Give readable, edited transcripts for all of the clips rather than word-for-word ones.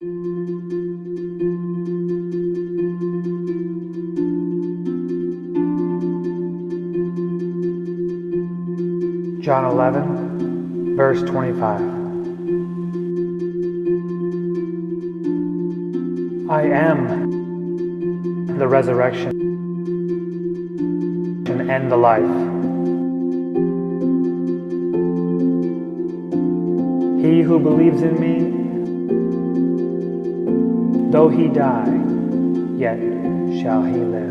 John 11, verse 25. I am the resurrection and the life. He who believes in me, though he die, yet shall he live.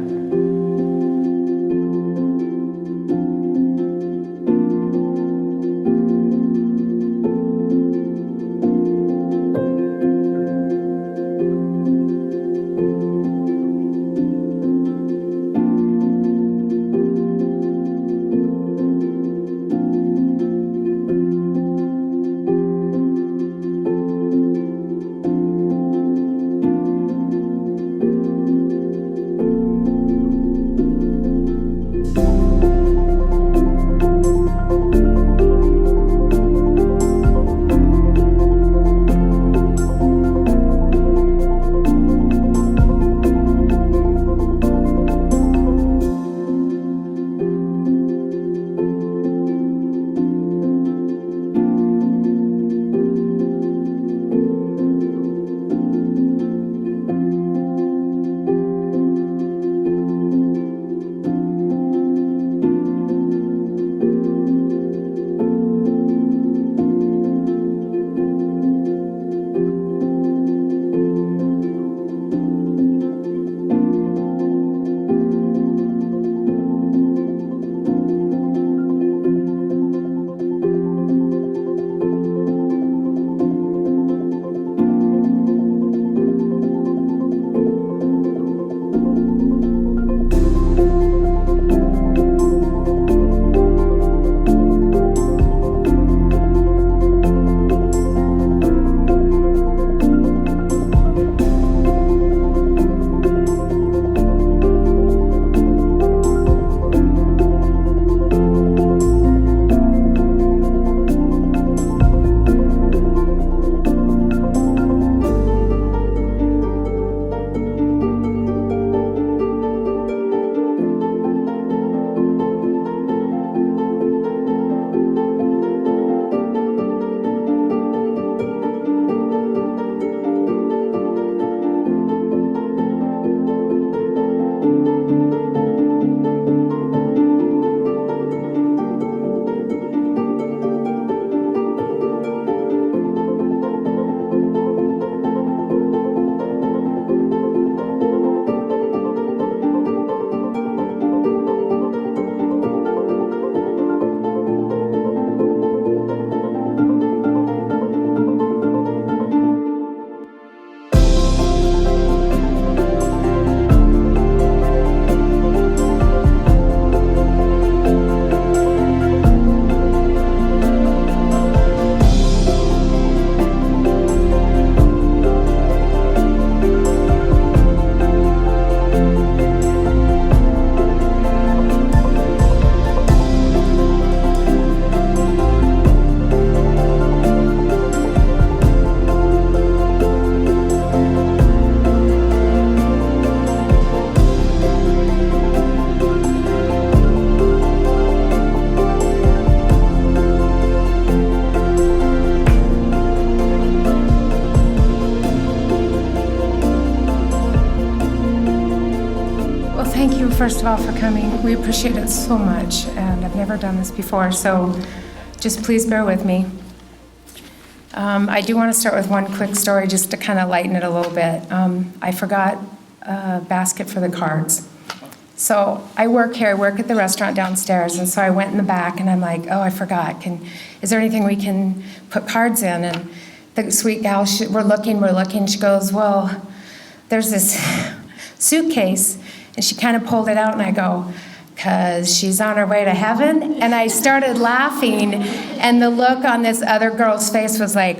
Thank you, first of all, for coming. We appreciate it so much, and I've never done this before, so just please bear with me. I do want to start with one quick story just to kind of lighten it a little bit. I forgot a basket for the cards. So I work here, I work at the restaurant downstairs, and so I went in the back and I'm like, oh, I forgot. Is there anything we can put cards in? And the sweet gal, we're looking, she goes, well, there's this suitcase, and she kind of pulled it out, and I go, because she's on her way to heaven? And I started laughing, and the look on this other girl's face was like,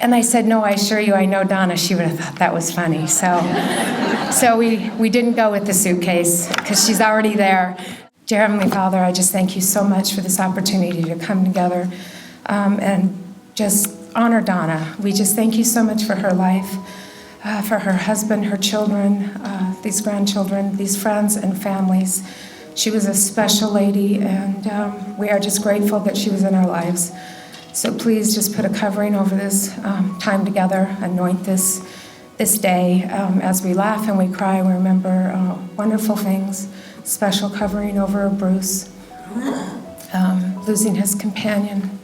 and I said, no, I assure you, I know Donna. She would have thought that was funny. So we didn't go with the suitcase, because she's already there. Dear Heavenly Father, I just thank you so much for this opportunity to come together and just honor Donna. We just thank you so much for her life, for her husband, her children, these grandchildren, these friends and families. She was a special lady, and we are just grateful that she was in our lives. So please just put a covering over this time together, anoint this day. As we laugh and we cry, we remember wonderful things, special covering over Bruce, losing his companion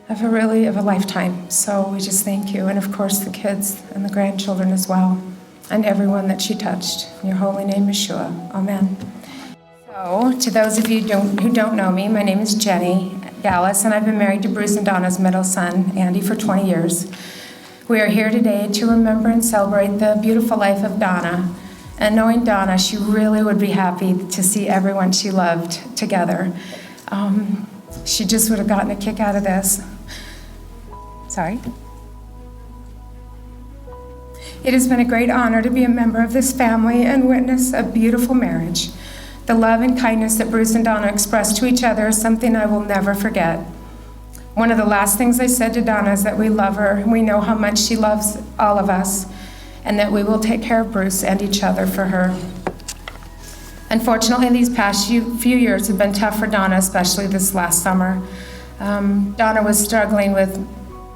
of a lifetime. So we just thank you, and of course the kids and the grandchildren as well, and everyone that she touched. In your holy name, Yeshua. Amen. So, to those of you who don't know me, my name is Jenny Gallas, and I've been married to Bruce and Donna's middle son, Andy, for 20 years. We are here today to remember and celebrate the beautiful life of Donna. And knowing Donna, she really would be happy to see everyone she loved together. She just would have gotten a kick out of this. Sorry. It has been a great honor to be a member of this family and witness a beautiful marriage. The love and kindness that Bruce and Donna expressed to each other is something I will never forget. One of the last things I said to Donna is that we love her, and we know how much she loves all of us, and that we will take care of Bruce and each other for her. Unfortunately, these past few years have been tough for Donna, especially this last summer. Donna was struggling with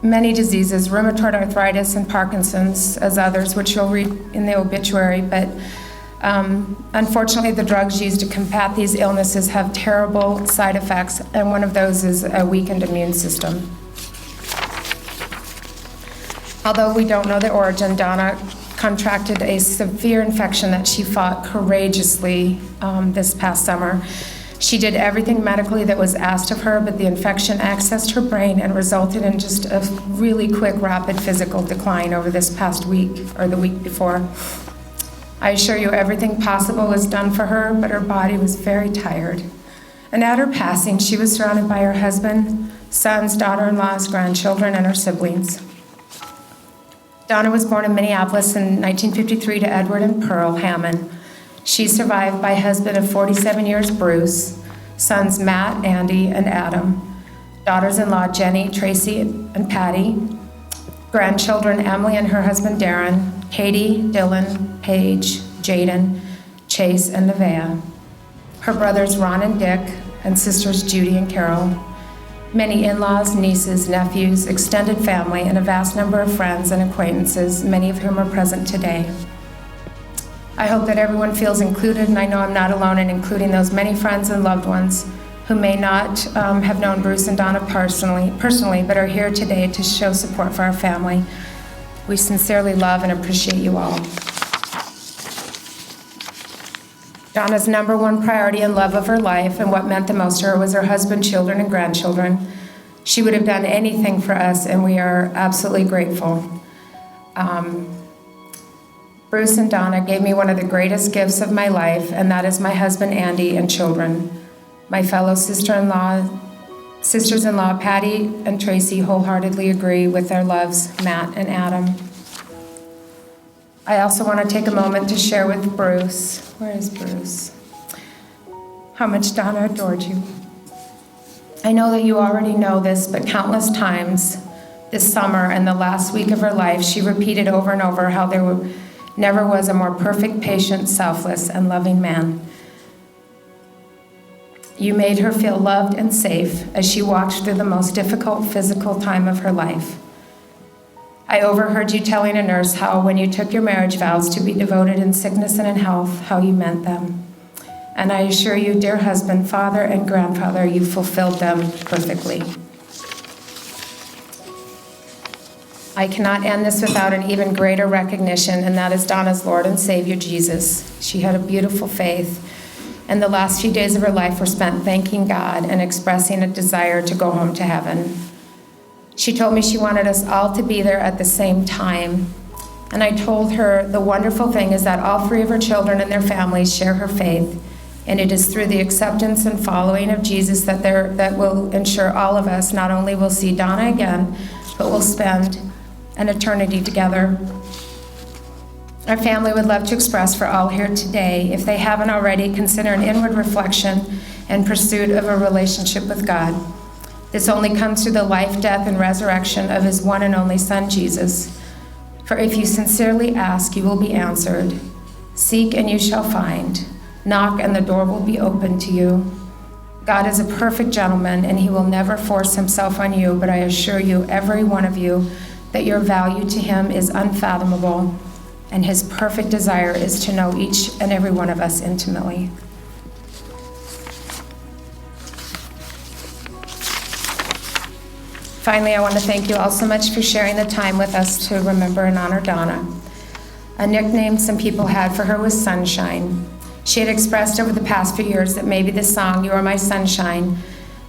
many diseases, rheumatoid arthritis and Parkinson's, as others, which you'll read in the obituary, but unfortunately, the drugs used to combat these illnesses have terrible side effects, and one of those is a weakened immune system. Although we don't know the origin, Donna contracted a severe infection that she fought courageously this past summer. She did everything medically that was asked of her, but the infection accessed her brain and resulted in just a really quick, rapid physical decline over this past week, or the week before. I assure you everything possible was done for her, but her body was very tired. And at her passing, she was surrounded by her husband, sons, daughter-in-laws, grandchildren, and her siblings. Donna was born in Minneapolis in 1953 to Edward and Pearl Hammond. She's survived by husband of 47 years, Bruce, sons Matt, Andy, and Adam, daughters-in-law Jenny, Tracy, and Patty, grandchildren Emily and her husband Darren, Katie, Dylan, Paige, Jaden, Chase, and Nevaeh. Her brothers Ron and Dick, and sisters Judy and Carol. Many in-laws, nieces, nephews, extended family, and a vast number of friends and acquaintances, many of whom are present today. I hope that everyone feels included, and I know I'm not alone in including those many friends and loved ones who may not have known Bruce and Donna personally, but are here today to show support for our family. We sincerely love and appreciate you all. Donna's number one priority and love of her life, and what meant the most to her, was her husband, children, and grandchildren. She would have done anything for us, and we are absolutely grateful. Bruce and Donna gave me one of the greatest gifts of my life, and that is my husband, Andy, and children. My fellow sisters-in-law, Patty and Tracy, wholeheartedly agree with their loves, Matt and Adam. I also want to take a moment to share with Bruce, where is Bruce, how much Donna adored you. I know that you already know this, but countless times this summer and the last week of her life, she repeated over and over how there never was a more perfect, patient, selfless, and loving man. You made her feel loved and safe as she walked through the most difficult physical time of her life. I overheard you telling a nurse how when you took your marriage vows to be devoted in sickness and in health, how you meant them. And I assure you, dear husband, father, and grandfather, you fulfilled them perfectly. I cannot end this without an even greater recognition, and that is Donna's Lord and Savior, Jesus. She had a beautiful faith, and the last few days of her life were spent thanking God and expressing a desire to go home to heaven. She told me she wanted us all to be there at the same time, and I told her the wonderful thing is that all three of her children and their families share her faith, and it is through the acceptance and following of Jesus that will ensure all of us not only will see Donna again, but will spend an eternity together. Our family would love to express for all here today, if they haven't already, consider an inward reflection and pursuit of a relationship with God. This only comes through the life, death, and resurrection of his one and only Son, Jesus. For if you sincerely ask, you will be answered. Seek and you shall find. Knock and the door will be opened to you. God is a perfect gentleman, and he will never force himself on you, but I assure you, every one of you, that your value to him is unfathomable, and his perfect desire is to know each and every one of us intimately. Finally, I want to thank you all so much for sharing the time with us to remember and honor Donna. A nickname some people had for her was Sunshine. She had expressed over the past few years that maybe the song, You Are My Sunshine,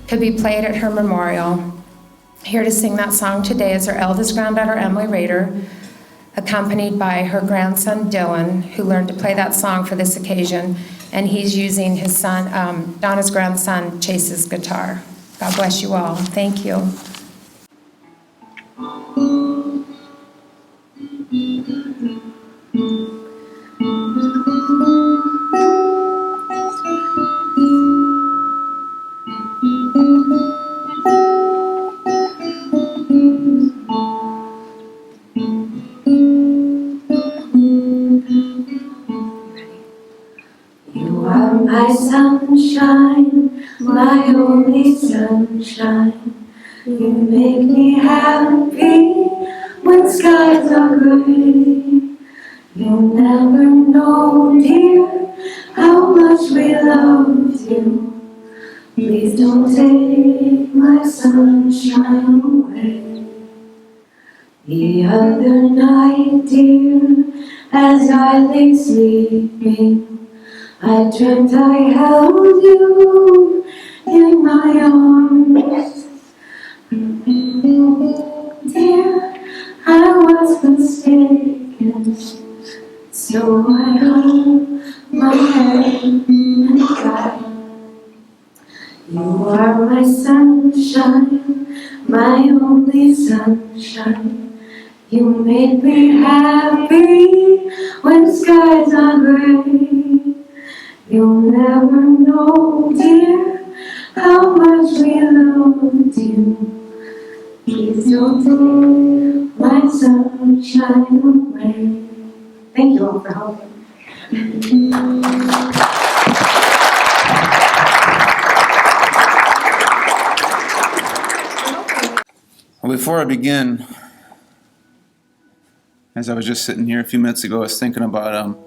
could be played at her memorial. Here to sing that song today is her eldest granddaughter, Emily Rader, accompanied by her grandson, Dylan, who learned to play that song for this occasion, and he's using his son, Donna's grandson, Chase's guitar. God bless you all. Thank you. You are my sunshine, my only sunshine. You make me happy when skies are gray. You'll never know, dear, how much we love you. Please don't take my sunshine away. The other night, dear, as I lay sleeping, I dreamt I held you in my arms. Dear, I was mistaken, so I hung my head and cried. You are my sunshine, my only sunshine. You make me happy when skies are gray. You'll never know, dear, how much we loved you. Please don't take my sunshine away. Thank you all for helping. Well, before I begin, as I was just sitting here a few minutes ago, I was thinking about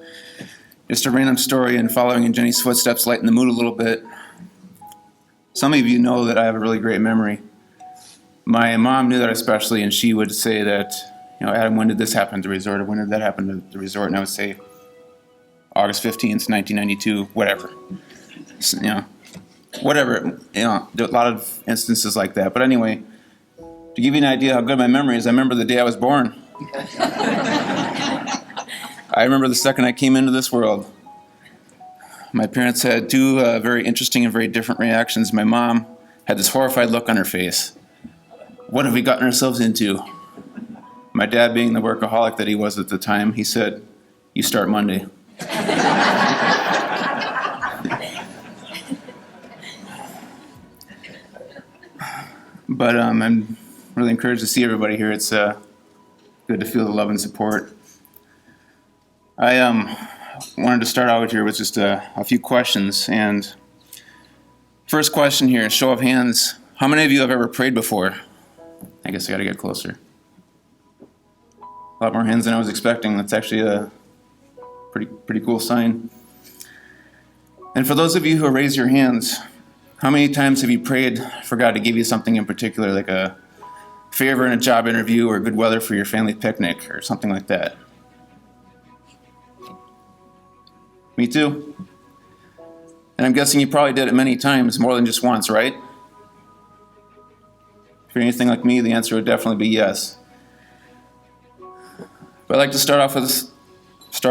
just a random story and following in Jenny's footsteps, lighten the mood a little bit. Some of you know that I have a really great memory. My mom knew that especially, and she would say that, Adam, when did this happen at the resort, or when did that happen at the resort? And I would say, August 15th, 1992, whatever. So, whatever. There are a lot of instances like that. But anyway, to give you an idea how good my memory is, I remember the day I was born. I remember the second I came into this world. My parents had two very interesting and very different reactions. My mom had this horrified look on her face. What have we gotten ourselves into? My dad, being the workaholic that he was at the time, he said, "You start Monday." But I'm really encouraged to see everybody here. It's good to feel the love and support. I wanted to start out here with just a few questions. And first question here, show of hands. How many of you have ever prayed before? I guess I got to get closer. A lot more hands than I was expecting. That's actually a pretty cool sign. And for those of you who raise your hands, how many times have you prayed for God to give you something in particular, like a favor in a job interview or good weather for your family picnic or something like that? Me too. And I'm guessing you probably did it many times, more than just once, right? If you're anything like me, the answer would definitely be yes. But I'd like to start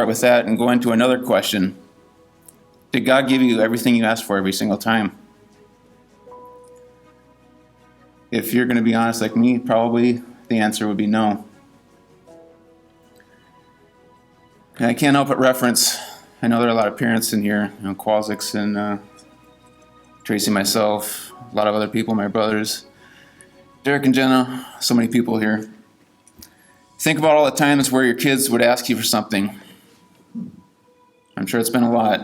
with that and go into another question. Did God give you everything you asked for every single time? If you're going to be honest like me, probably the answer would be no. And I can't help but reference, I know there are a lot of parents in here, Qualzix and Tracy, myself, a lot of other people, my brothers. Derek and Jenna, so many people here. Think about all the times where your kids would ask you for something. I'm sure it's been a lot.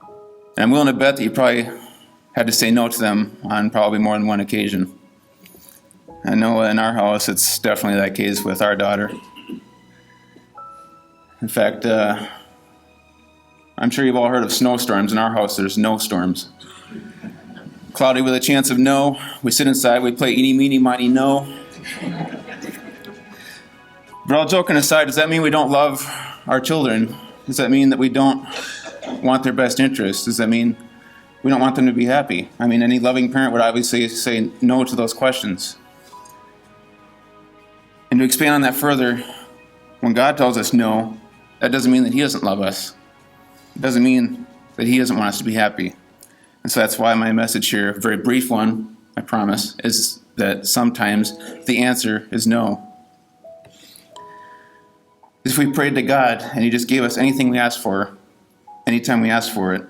And I'm willing to bet that you probably had to say no to them on probably more than one occasion. I know in our house it's definitely that case with our daughter. In fact, I'm sure you've all heard of snowstorms. In our house there's no storms. Cloudy with a chance of no. We sit inside, we play eeny, meeny, miny, no. But all joking aside, does that mean we don't love our children? Does that mean that we don't want their best interests? Does that mean we don't want them to be happy? I mean, any loving parent would obviously say no to those questions. And to expand on that further, when God tells us no, that doesn't mean that He doesn't love us. It doesn't mean that He doesn't want us to be happy. And so that's why my message here, a very brief one, I promise, is that sometimes the answer is no. If we prayed to God and He just gave us anything we asked for, anytime we asked for it,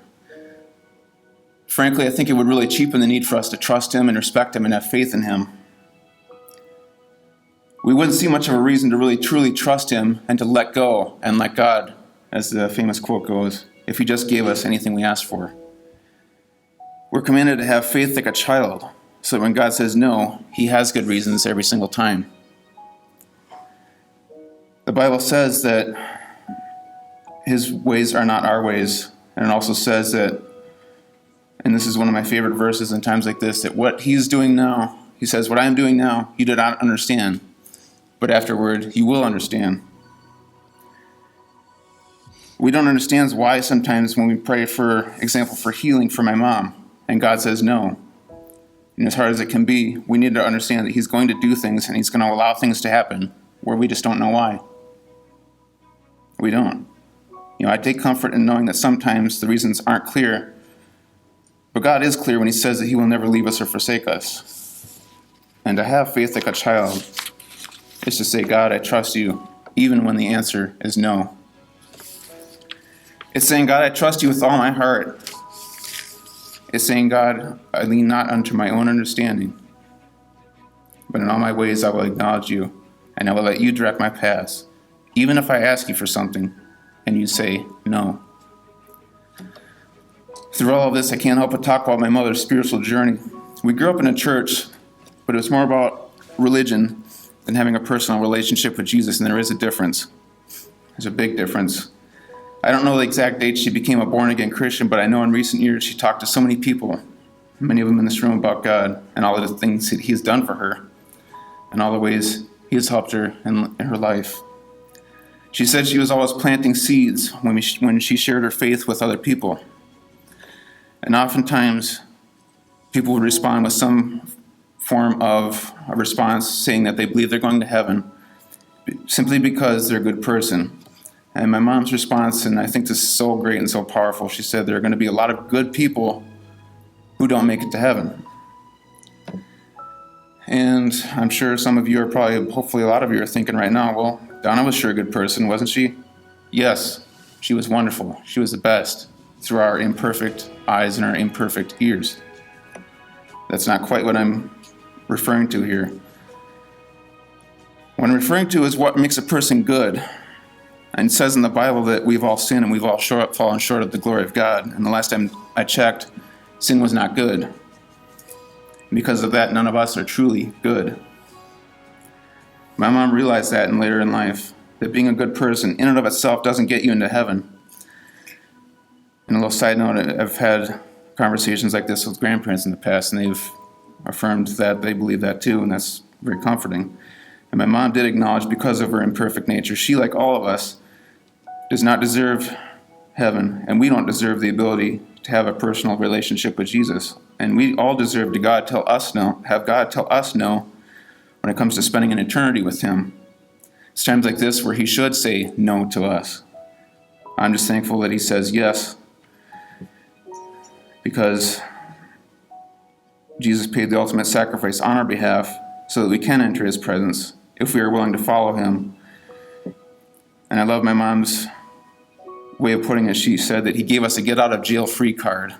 frankly, I think it would really cheapen the need for us to trust Him and respect Him and have faith in Him. We wouldn't see much of a reason to really truly trust Him and to let go and let God, as the famous quote goes, if He just gave us anything we asked for. We're commanded to have faith like a child, so that when God says no, He has good reasons every single time. The Bible says that His ways are not our ways, and it also says that, and this is one of my favorite verses in times like this, that what He's doing now, He says, what I am doing now, you do not understand, but afterward you will understand. We don't understand why sometimes when we pray, for example, for healing for my mom, and God says no. And as hard as it can be, we need to understand that He's going to do things and He's going to allow things to happen where we just don't know why. We don't. I take comfort in knowing that sometimes the reasons aren't clear, but God is clear when He says that He will never leave us or forsake us. And to have faith like a child is to say, God, I trust You, even when the answer is no. It's saying, God, I trust You with all my heart. It's saying, God, I lean not unto my own understanding, but in all my ways I will acknowledge You, and I will let You direct my paths, even if I ask You for something, and You say no. Through all of this, I can't help but talk about my mother's spiritual journey. We grew up in a church, but it was more about religion than having a personal relationship with Jesus, and there is a difference. There's a big difference. I don't know the exact date she became a born-again Christian, but I know in recent years she talked to so many people, many of them in this room, about God and all of the things that He's done for her and all the ways He has helped her in her life. She said she was always planting seeds when she shared her faith with other people. And oftentimes, people would respond with some form of a response saying that they believe they're going to heaven simply because they're a good person. And my mom's response, and I think this is so great and so powerful, she said there are going to be a lot of good people who don't make it to heaven. And I'm sure some of you are probably, hopefully a lot of you are thinking right now, well, Donna was sure a good person, wasn't she? Yes, she was wonderful. She was the best through our imperfect eyes and our imperfect ears. That's not quite what I'm referring to here. What I'm referring to is what makes a person good. And it says in the Bible that we've all sinned and we've all fallen short of the glory of God. And the last time I checked, sin was not good. Because of that, none of us are truly good. My mom realized that later in life, that being a good person in and of itself doesn't get you into heaven. And a little side note, I've had conversations like this with grandparents in the past, and they've affirmed that they believe that too, and that's very comforting. And my mom did acknowledge, because of her imperfect nature, she, like all of us, does not deserve heaven, and we don't deserve the ability to have a personal relationship with Jesus. And we all deserve to have God tell us no when it comes to spending an eternity with Him. It's times like this where He should say no to us. I'm just thankful that He says yes, because Jesus paid the ultimate sacrifice on our behalf so that we can enter His presence if we are willing to follow Him. And I love my mom's way of putting it. She said that He gave us a get-out-of-jail-free card.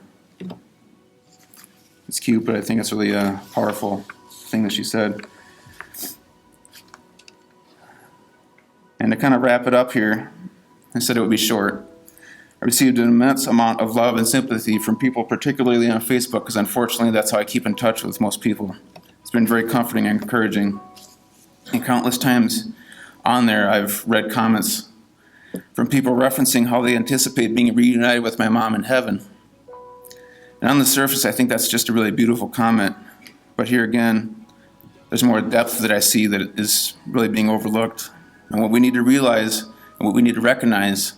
It's cute, but I think it's really powerful. thing that she said. And to kind of wrap it up here, I said it would be short. I received an immense amount of love and sympathy from people, particularly on Facebook, because unfortunately that's how I keep in touch with most people. It's been very comforting and encouraging. And countless times on there, I've read comments from people referencing how they anticipate being reunited with my mom in heaven. And on the surface, I think that's just a really beautiful comment. But here again, there's more depth that I see that is really being overlooked. And what we need to realize and what we need to recognize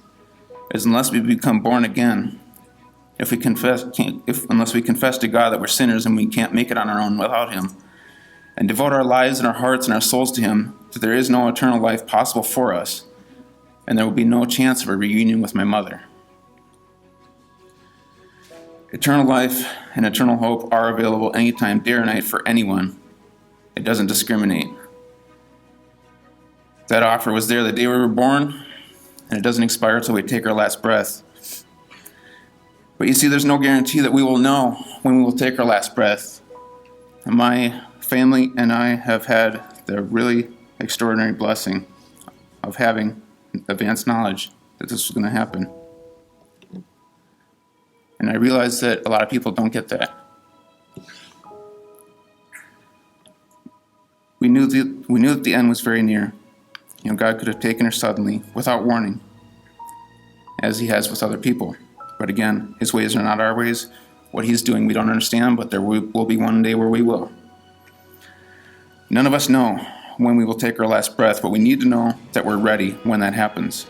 is unless we become born again, unless we confess to God that we're sinners and we can't make it on our own without Him, and devote our lives and our hearts and our souls to Him, that there is no eternal life possible for us, and there will be no chance of a reunion with my mother. Eternal life and eternal hope are available anytime, day or night, for anyone. It doesn't discriminate. That offer was there the day we were born, and it doesn't expire until we take our last breath. But you see, there's no guarantee that we will know when we will take our last breath. And my family and I have had the really extraordinary blessing of having advanced knowledge that this was going to happen. And I realize that a lot of people don't get that. We knew that the end was very near. God could have taken her suddenly, without warning, as He has with other people. But again, His ways are not our ways. What He's doing we don't understand, but there will be one day where we will. None of us know when we will take our last breath, but we need to know that we're ready when that happens.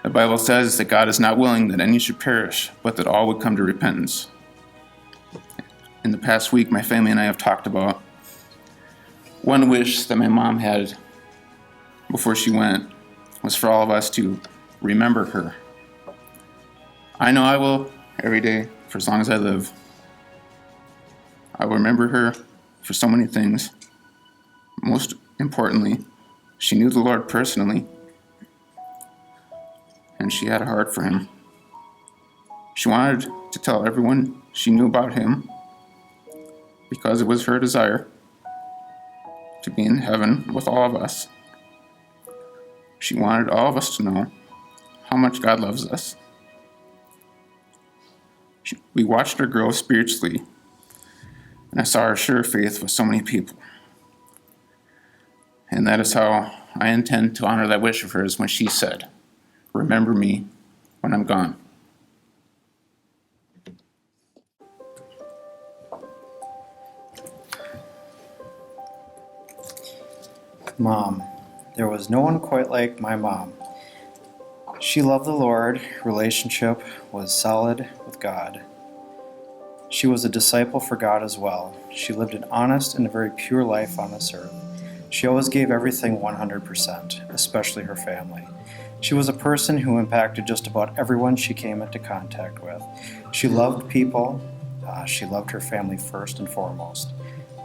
The Bible says that God is not willing that any should perish, but that all would come to repentance. In the past week, my family and I have talked about one wish that my mom had before she went was for all of us to remember her. I know I will every day for as long as I live. I will remember her for so many things. Most importantly, she knew the Lord personally, and she had a heart for Him. She wanted to tell everyone she knew about Him because it was her desire to be in heaven with all of us. She wanted all of us to know how much God loves us. We watched her grow spiritually, and I saw her share faith with so many people. And that is how I intend to honor that wish of hers when she said, "Remember me when I'm gone." Mom. There was no one quite like my mom. She loved the Lord. Relationship was solid with God. She was a disciple for God as well. She lived an honest and a very pure life on this earth. She always gave everything 100%, especially her family. She was a person who impacted just about everyone she came into contact with. She loved people. She loved her family first and foremost.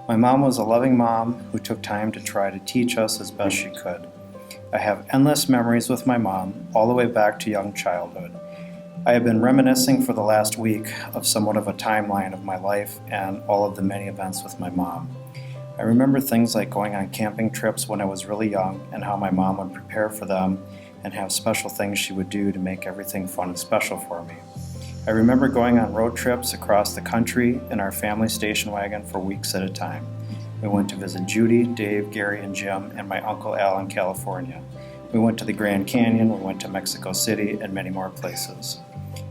My mom was a loving mom who took time to try to teach us as best she could. I have endless memories with my mom, all the way back to young childhood. I have been reminiscing for the last week of somewhat of a timeline of my life and all of the many events with my mom. I remember things like going on camping trips when I was really young and how my mom would prepare for them and have special things she would do to make everything fun and special for me. I remember going on road trips across the country in our family station wagon for weeks at a time. We went to visit Judy, Dave, Gary, and Jim, and my Uncle Al in California. We went to the Grand Canyon, we went to Mexico City, and many more places.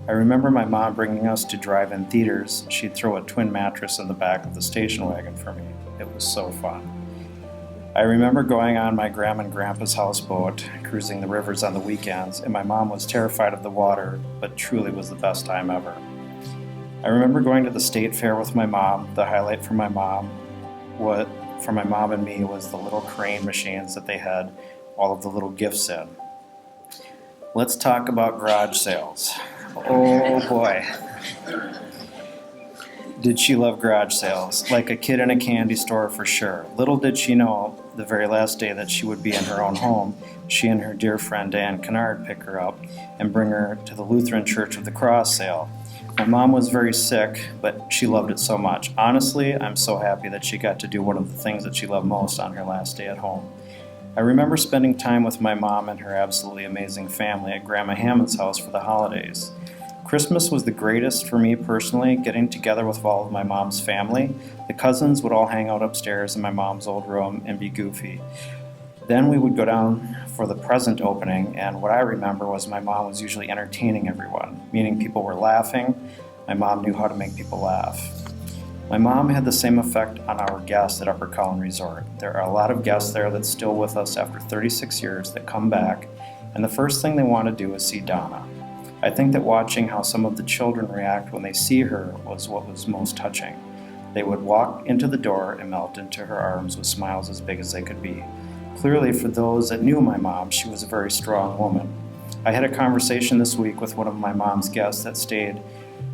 I remember my mom bringing us to drive-in theaters. She'd throw a twin mattress in the back of the station wagon for me. It was so fun. I remember going on my grandma and grandpa's houseboat, cruising the rivers on the weekends, and my mom was terrified of the water, but truly was the best time ever. I remember going to the state fair with my mom. The highlight for my mom and me was the little crane machines that they had all of the little gifts in. Let's talk about garage sales. Oh boy. Did she love garage sales, like a kid in a candy store for sure. Little did she know, the very last day that she would be in her own home, she and her dear friend Dan Kennard pick her up and bring her to the Lutheran Church of the Cross sale. My mom was very sick, but she loved it so much. Honestly, I'm so happy that she got to do one of the things that she loved most on her last day at home. I remember spending time with my mom and her absolutely amazing family at Grandma Hammond's house for the holidays. Christmas was the greatest for me personally, getting together with all of my mom's family. The cousins would all hang out upstairs in my mom's old room and be goofy. Then we would go down for the present opening, and what I remember was my mom was usually entertaining everyone, meaning people were laughing. My mom knew how to make people laugh. My mom had the same effect on our guests at Upper Collin Resort. There are a lot of guests there that's still with us after 36 years that come back, and the first thing they want to do is see Donna. I think that watching how some of the children react when they see her was what was most touching. They would walk into the door and melt into her arms with smiles as big as they could be. Clearly, for those that knew my mom, she was a very strong woman. I had a conversation this week with one of my mom's guests that stayed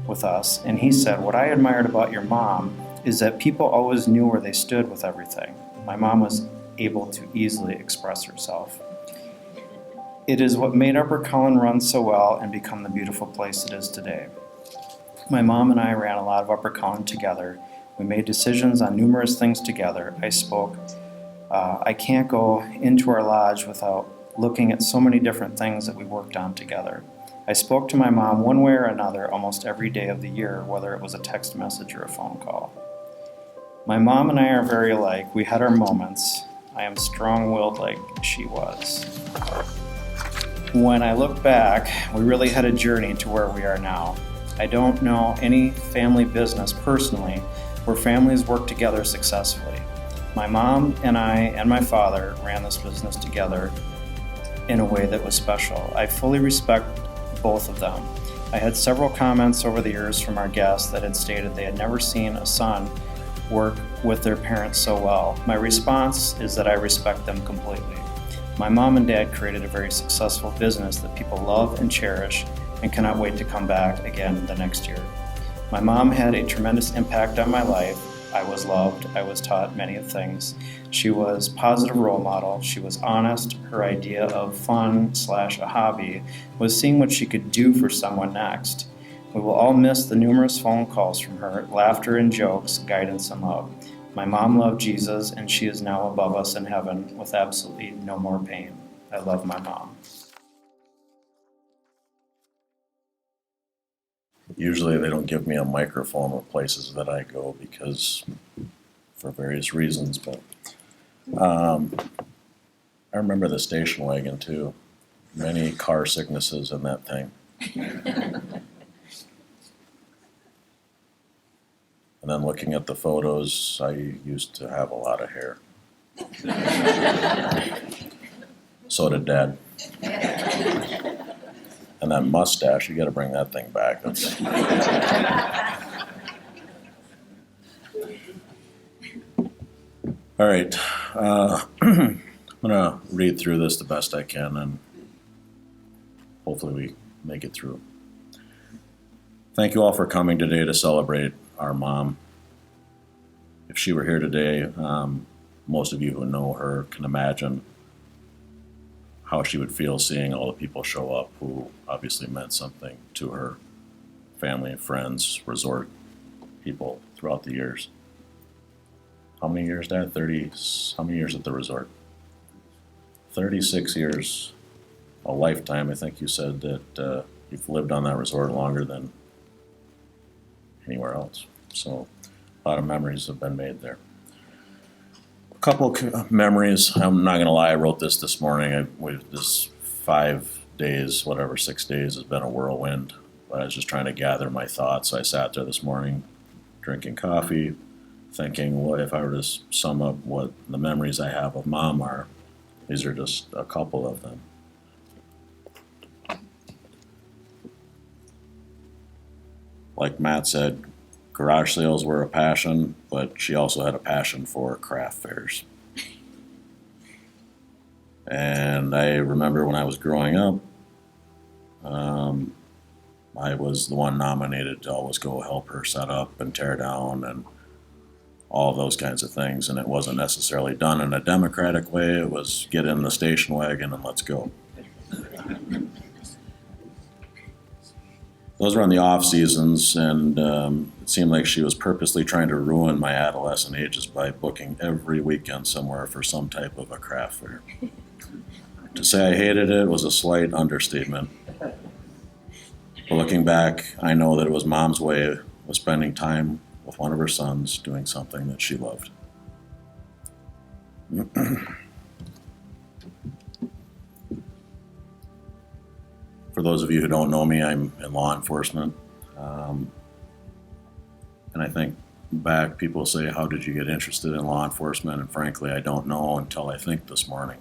with us, and he said, "What I admired about your mom is that people always knew where they stood with everything. My mom was able to easily express herself." It is what made Upper Collin run so well and become the beautiful place it is today. My mom and I ran a lot of Upper Collin together. We made decisions on numerous things together. I can't go into our lodge without looking at so many different things that we worked on together. I spoke to my mom one way or another almost every day of the year, whether it was a text message or a phone call. My mom and I are very alike. We had our moments. I am strong-willed like she was. When I look back, we really had a journey to where we are now. I don't know any family business personally where families work together successfully. My mom and I and my father ran this business together in a way that was special. I fully respect both of them. I had several comments over the years from our guests that had stated they had never seen a son work with their parents so well. My response is that I respect them completely. My mom and dad created a very successful business that people love and cherish and cannot wait to come back again the next year. My mom had a tremendous impact on my life. I was loved. I was taught many things. She was a positive role model. She was honest. Her idea of fun / a hobby was seeing what she could do for someone next. We will all miss the numerous phone calls from her, laughter and jokes, guidance and love. My mom loved Jesus, and she is now above us in heaven with absolutely no more pain. I love my mom. Usually they don't give me a microphone with places that I go because for various reasons, but I remember the station wagon too. Many car sicknesses in that thing. And then looking at the photos, I used to have a lot of hair. So did Dad. And that mustache, you gotta bring that thing back. All right, I'm gonna read through this the best I can and hopefully we make it through. Thank you all for coming today to celebrate our mom. If she were here today, most of you who know her can imagine how she would feel seeing all the people show up who obviously meant something to her, family and friends, resort people throughout the years. How many years, Dad? How many years at the resort? 36 years, a lifetime. I think you said that you've lived on that resort longer than anywhere else. So a lot of memories have been made there. A couple memories. I'm not going to lie, I wrote this morning. This 5 days, 6 days has been a whirlwind. But I was just trying to gather my thoughts. So I sat there this morning drinking coffee, thinking, what if I were to sum up what the memories I have of Mom are? These are just a couple of them. Like Matt said, garage sales were a passion, but she also had a passion for craft fairs. And I remember when I was growing up, I was the one nominated to always go help her set up and tear down and all those kinds of things. And it wasn't necessarily done in a democratic way. It was get in the station wagon and let's go. Those were in the off seasons, and it seemed like she was purposely trying to ruin my adolescent ages by booking every weekend somewhere for some type of a craft fair. To say I hated it was a slight understatement. But looking back, I know that it was Mom's way of spending time with one of her sons doing something that she loved. For those of you who don't know me, I'm in law enforcement. And I think back, people say, how did you get interested in law enforcement? And frankly, I don't know until I think this morning.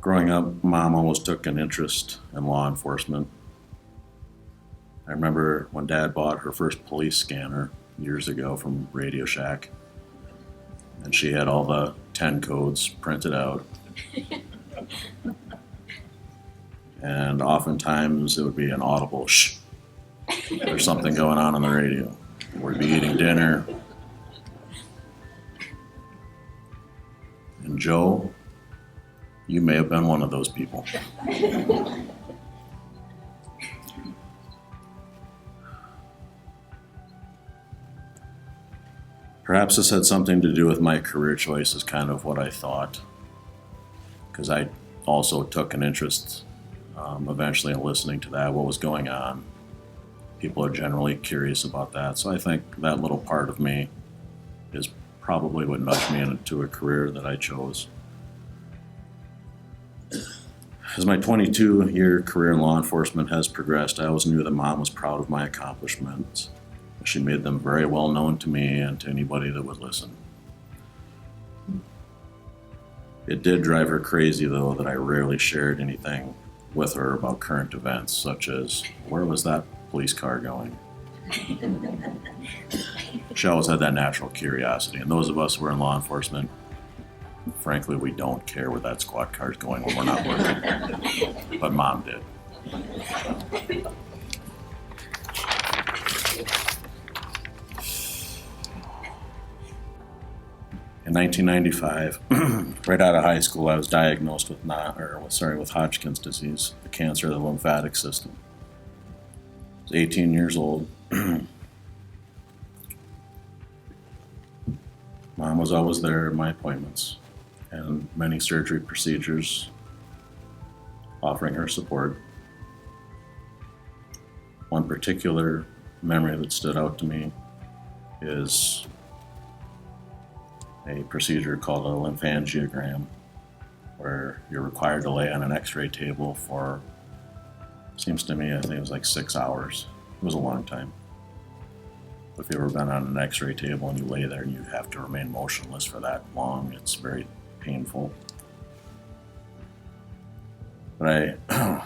Growing up, Mom always took an interest in law enforcement. I remember when Dad bought her first police scanner years ago from Radio Shack, and she had all the 10 codes printed out. And oftentimes it would be an audible shh. There's something going on the radio. We'd be eating dinner. And Joe, you may have been one of those people. Perhaps this had something to do with my career choice, is kind of what I thought, because I also took an interest eventually in listening to that, what was going on. People are generally curious about that, so I think that little part of me is probably what nudged me into a career that I chose. As my 22-year career in law enforcement has progressed, I always knew that Mom was proud of my accomplishments. She made them very well known to me and to anybody that would listen. It did drive her crazy, though, that I rarely shared anything with her about current events, such as, where was that police car going? She always had that natural curiosity, and those of us who are in law enforcement, frankly, we don't care where that squad car is going when we're not working. But Mom did. In 1995, right out of high school, I was diagnosed with Hodgkin's disease, the cancer of the lymphatic system. I was 18 years old. Mom was always there at my appointments and many surgery procedures, offering her support. One particular memory that stood out to me is a procedure called a lymphangiogram, where you're required to lay on an x-ray table for, seems to me, I think it was like 6 hours. It was a long time. If you've ever been on an x-ray table and you lay there and you have to remain motionless for that long, it's very painful. But I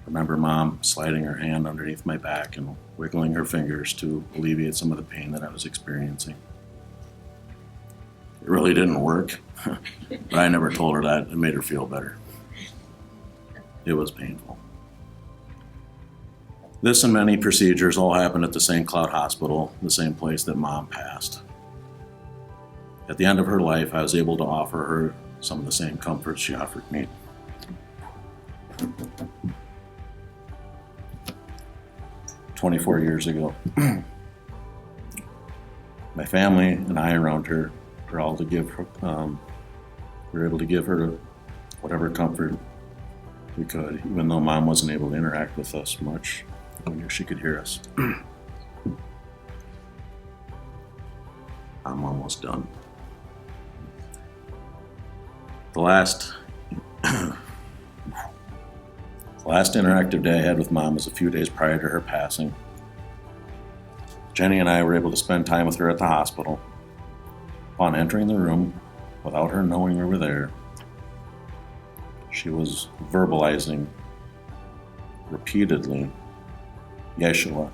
remember Mom sliding her hand underneath my back and wiggling her fingers to alleviate some of the pain that I was experiencing. It really didn't work, but I never told her that. It made her feel better. It was painful. This and many procedures all happened at the St. Cloud Hospital, the same place that Mom passed. At the end of her life, I was able to offer her some of the same comforts she offered me. 24 years ago. My family and I around her were all to give her, we were able to give her whatever comfort we could, even though Mom wasn't able to interact with us much. I knew she could hear us. I'm almost done. The last interactive day I had with Mom was a few days prior to her passing. Jenny and I were able to spend time with her at the hospital. Upon entering the room, without her knowing we were there, she was verbalizing repeatedly, Yeshua,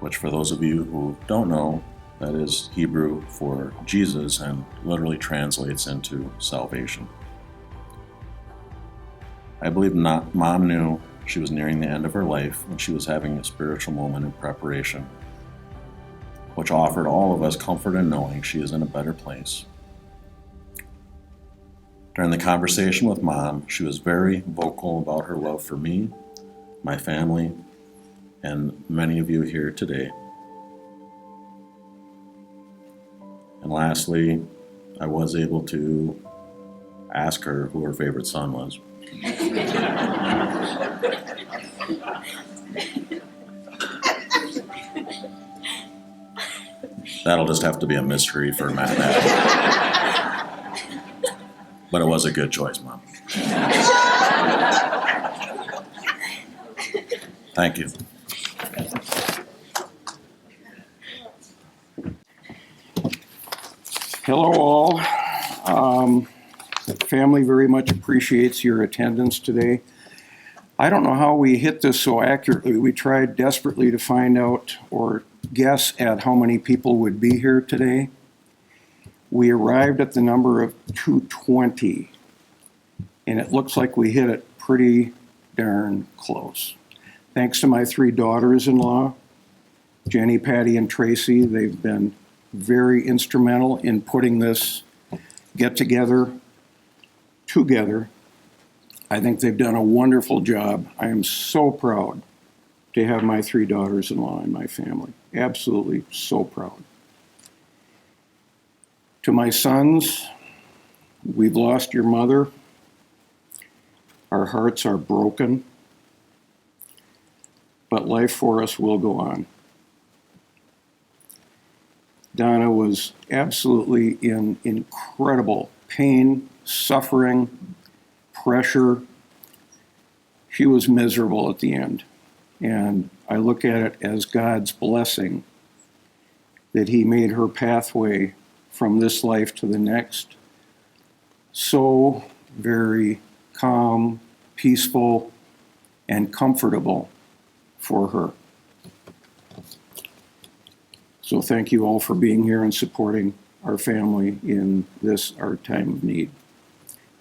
which for those of you who don't know, that is Hebrew for Jesus and literally translates into salvation. I believe Mom knew She was nearing the end of her life when she was having a spiritual moment in preparation, which offered all of us comfort in knowing she is in a better place. During the conversation with Mom, she was very vocal about her love for me, my family, and many of you here today. And lastly, I was able to ask her who her favorite son was. That'll just have to be a mystery for Matt. But it was a good choice, Mom. Thank you. Hello all. Family very much appreciates your attendance today. I don't know how we hit this so accurately. We tried desperately to find out or guess at how many people would be here today. We arrived at the number of 220, and it looks like we hit it pretty darn close. Thanks to my 3 daughters-in-law, Jenny, Patty, and Tracy. They've been very instrumental in putting this get-together together. I think they've done a wonderful job. I am so proud to have my 3 daughters-in-law in my family. Absolutely so proud. To my sons, we've lost your mother. Our hearts are broken, but life for us will go on. Donna was absolutely in incredible pain, suffering, pressure. She was miserable at the end. And I look at it as God's blessing that He made her pathway from this life to the next so very calm, peaceful, and comfortable for her. So thank you all for being here and supporting our family in this, our time of need.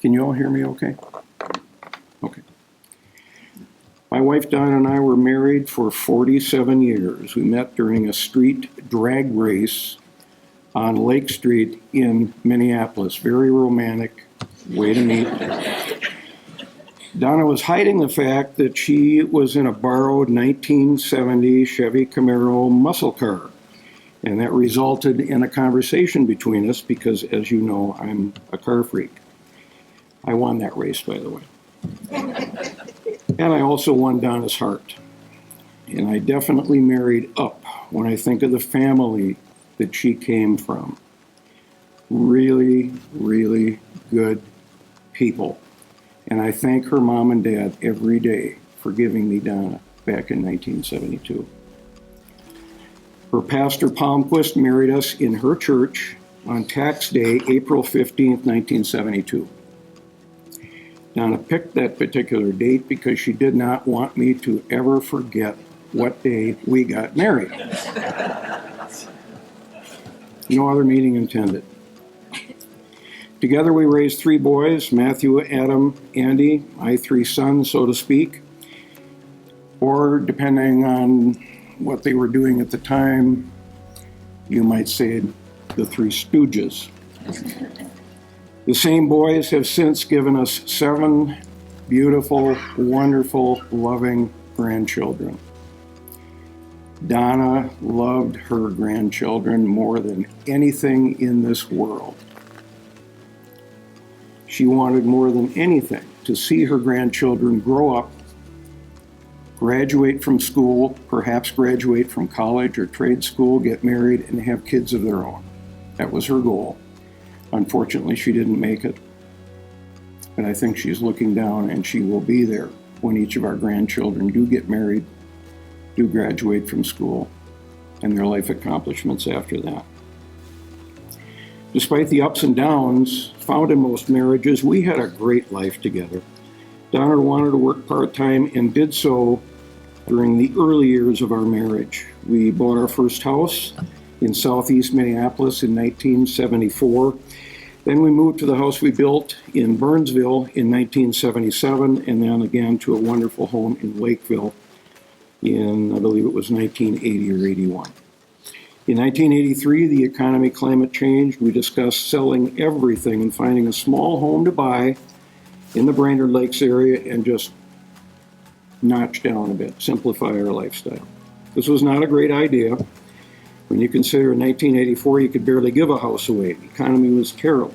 Can you all hear me okay? Okay. My wife Donna and I were married for 47 years. We met during a street drag race on Lake Street in Minneapolis. Very romantic way to meet. Donna was hiding the fact that she was in a borrowed 1970 Chevy Camaro muscle car. And that resulted in a conversation between us because, as you know, I'm a car freak. I won that race, by the way. And I also won Donna's heart. And I definitely married up when I think of the family that she came from. Really, really good people. And I thank her mom and dad every day for giving me Donna back in 1972. Her pastor, Palmquist, married us in her church on tax day, April 15th, 1972. Donna picked that particular date because she did not want me to ever forget what day we got married. No other meaning intended. Together we raised 3 boys, Matthew, Adam, Andy, my 3 sons, so to speak, or depending on what they were doing at the time, you might say the 3 Stooges. The same boys have since given us 7 beautiful, wonderful, loving grandchildren. Donna loved her grandchildren more than anything in this world. She wanted more than anything to see her grandchildren grow up, graduate from school, perhaps graduate from college or trade school, get married, and have kids of their own. That was her goal. Unfortunately, she didn't make it. But I think she's looking down, and she will be there when each of our grandchildren do get married, do graduate from school, and their life accomplishments after that. Despite the ups and downs found in most marriages, we had a great life together. Donna wanted to work part-time and did so during the early years of our marriage. We bought our first house in southeast Minneapolis in 1974. Then we moved to the house we built in Burnsville in 1977, and then again to a wonderful home in Lakeville in, I believe it was 1980 or 81. In 1983, the economy climate changed. We discussed selling everything and finding a small home to buy in the Brainerd Lakes area and just notch down a bit, simplify our lifestyle. This was not a great idea. When you consider in 1984, you could barely give a house away. The economy was terrible.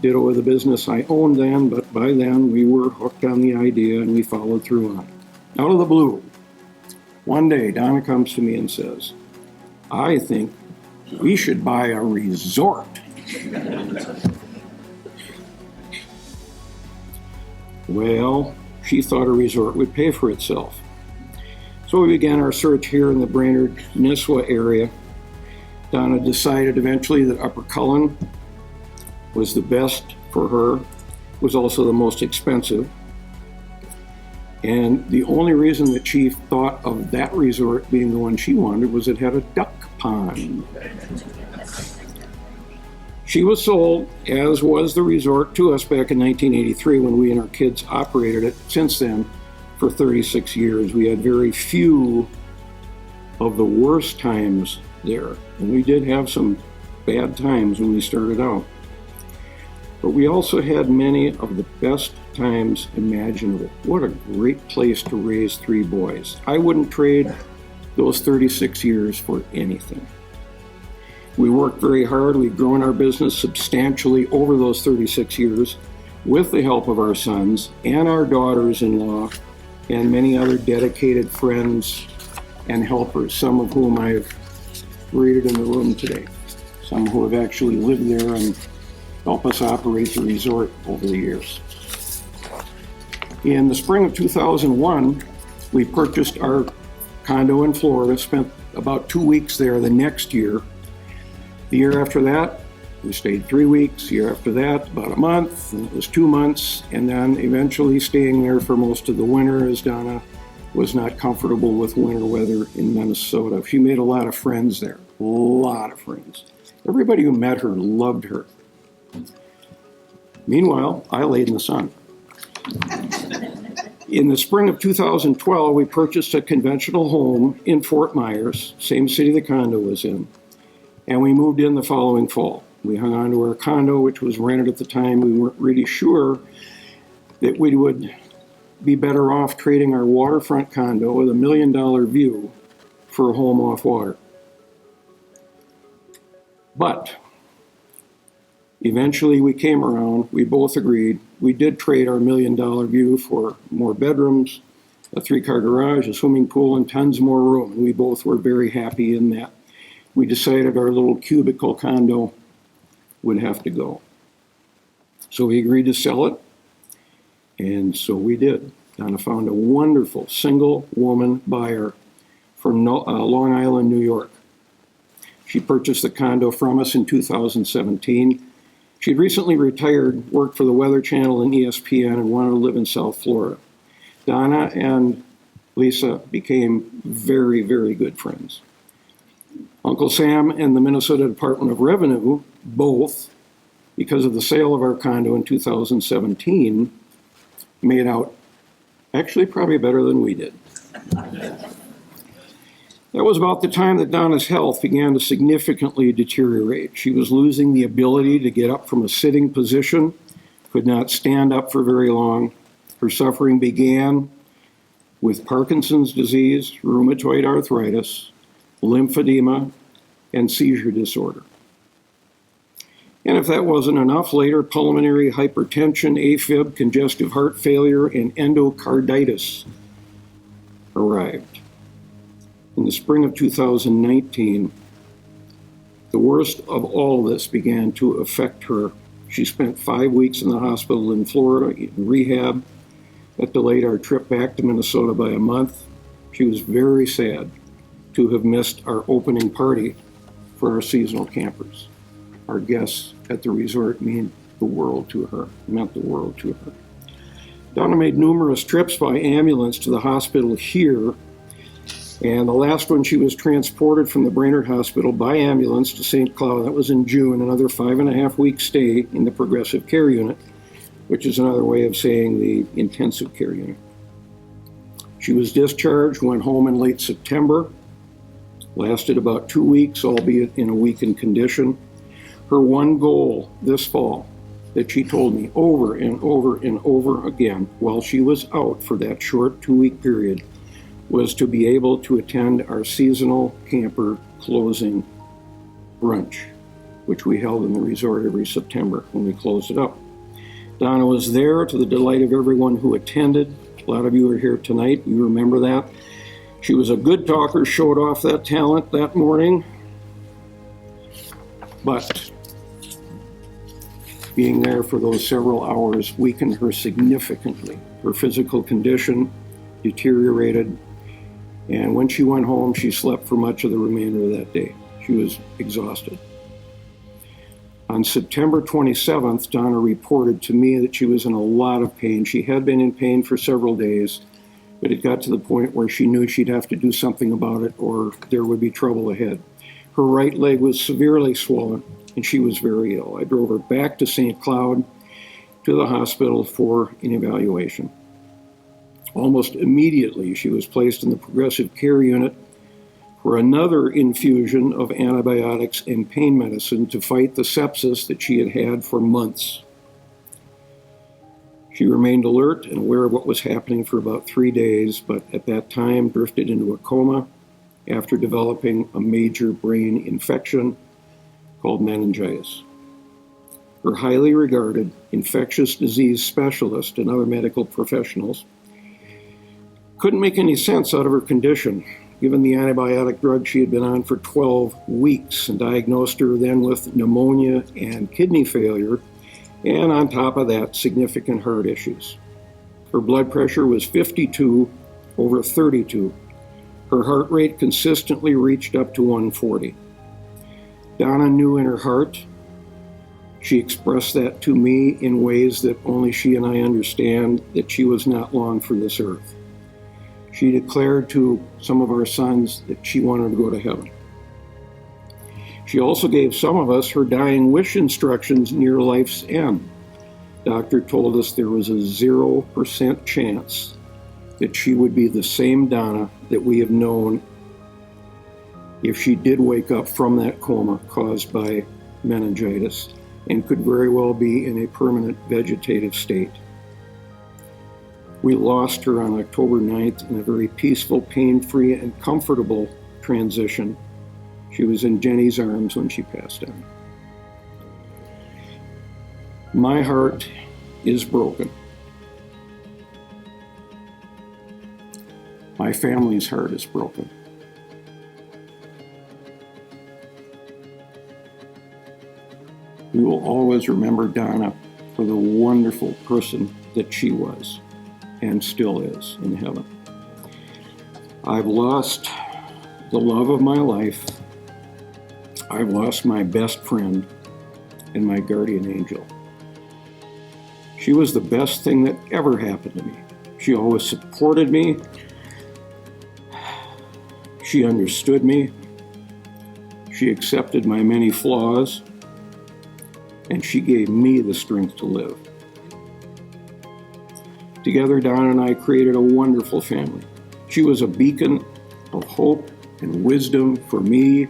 Ditto with the business I owned then, but by then we were hooked on the idea and we followed through on it. Out of the blue, one day Donna comes to me and says, I think we should buy a resort. Well, she thought a resort would pay for itself. So we began our search here in the Brainerd-Nisswa area. Donna decided eventually that Upper Cullen was the best for her, was also the most expensive. And the only reason that she thought of that resort being the one she wanted was it had a duck pond. She was sold, as was the resort, to us back in 1983 when we and our kids operated it. Since then, for 36 years, we had very few of the worst times there. And we did have some bad times when we started out. But we also had many of the best times imaginable. What a great place to raise 3 boys. I wouldn't trade those 36 years for anything. We worked very hard. We've grown our business substantially over those 36 years with the help of our sons and our daughters-in-law and many other dedicated friends and helpers, some of whom I've greeted in the room today, some who have actually lived there and helped us operate the resort over the years. In the spring of 2001, we purchased our condo in Florida, spent about 2 weeks there the next year. The year after that, we stayed 3 weeks. The year after that, about a month, and it was 2 months, and then eventually staying there for most of the winter as Donna was not comfortable with winter weather in Minnesota. She made a lot of friends there, a lot of friends. Everybody who met her loved her. Meanwhile, I laid in the sun. In the spring of 2012, we purchased a conventional home in Fort Myers, same city the condo was in, and we moved in the following fall. We hung on to our condo, which was rented at the time. We weren't really sure that we would be better off trading our waterfront condo with $1 million view for a home off water. But eventually we came around, we both agreed. We did trade our $1 million view for more bedrooms, a 3-car garage, a swimming pool, and tons more room. And we both were very happy in that. We decided our little cubicle condo would have to go. So we agreed to sell it, and so we did. Donna found a wonderful single woman buyer from Long Island, New York. She purchased the condo from us in 2017. She'd recently retired, worked for the Weather Channel and ESPN, and wanted to live in South Florida. Donna and Lisa became very, very good friends. Uncle Sam and the Minnesota Department of Revenue, both, because of the sale of our condo in 2017, made out actually probably better than we did. That was about the time that Donna's health began to significantly deteriorate. She was losing the ability to get up from a sitting position, could not stand up for very long. Her suffering began with Parkinson's disease, rheumatoid arthritis, lymphedema, and seizure disorder. And if that wasn't enough, later pulmonary hypertension, AFib, congestive heart failure, and endocarditis arrived. In the spring of 2019, the worst of all of this began to affect her. She spent 5 weeks in the hospital in Florida in rehab. That delayed our trip back to Minnesota by a month. She was very sad to have missed our opening party for our seasonal campers. Our guests at the resort meant the world to her. Donna made numerous trips by ambulance to the hospital here And the last one, she was transported from the Brainerd Hospital by ambulance to St. Cloud. That was in June, another 5.5-week stay in the progressive care unit, which is another way of saying the intensive care unit. She was discharged, went home in late September, lasted about 2 weeks, albeit in a weakened condition. Her one goal this fall that she told me over and over and over again while she was out for that short 2-week period was to be able to attend our seasonal camper closing brunch, which we held in the resort every September when we closed it up. Donna was there to the delight of everyone who attended. A lot of you are here tonight. You remember that. She was a good talker, showed off that talent that morning. But being there for those several hours weakened her significantly. Her physical condition deteriorated. And when she went home, she slept for much of the remainder of that day. She was exhausted. On September 27th, Donna reported to me that she was in a lot of pain. She had been in pain for several days, but it got to the point where she knew she'd have to do something about it or there would be trouble ahead. Her right leg was severely swollen, and she was very ill. I drove her back to St. Cloud to the hospital for an evaluation. Almost immediately, she was placed in the progressive care unit for another infusion of antibiotics and pain medicine to fight the sepsis that she had had for months. She remained alert and aware of what was happening for about 3 days, but at that time drifted into a coma after developing a major brain infection called meningitis. Her highly regarded infectious disease specialist and other medical professionals couldn't make any sense out of her condition, given the antibiotic drug she had been on for 12 weeks, and diagnosed her then with pneumonia and kidney failure, and on top of that, significant heart issues. Her blood pressure was 52/32. Her heart rate consistently reached up to 140. Donna knew in her heart, she expressed that to me in ways that only she and I understand, that she was not long for this earth. She declared to some of our sons that she wanted to go to heaven. She also gave some of us her dying wish instructions near life's end. Doctor told us there was a 0% chance that she would be the same Donna that we have known if she did wake up from that coma caused by meningitis, and could very well be in a permanent vegetative state. We lost her on October 9th in a very peaceful, pain-free, and comfortable transition. She was in Jenny's arms when she passed on. My heart is broken. My family's heart is broken. We will always remember Donna for the wonderful person that she was and still is in heaven. I've lost the love of my life. I've lost my best friend and my guardian angel. She was the best thing that ever happened to me. She always supported me. She understood me. She accepted my many flaws. And she gave me the strength to live. Together, Donna and I created a wonderful family. She was a beacon of hope and wisdom for me,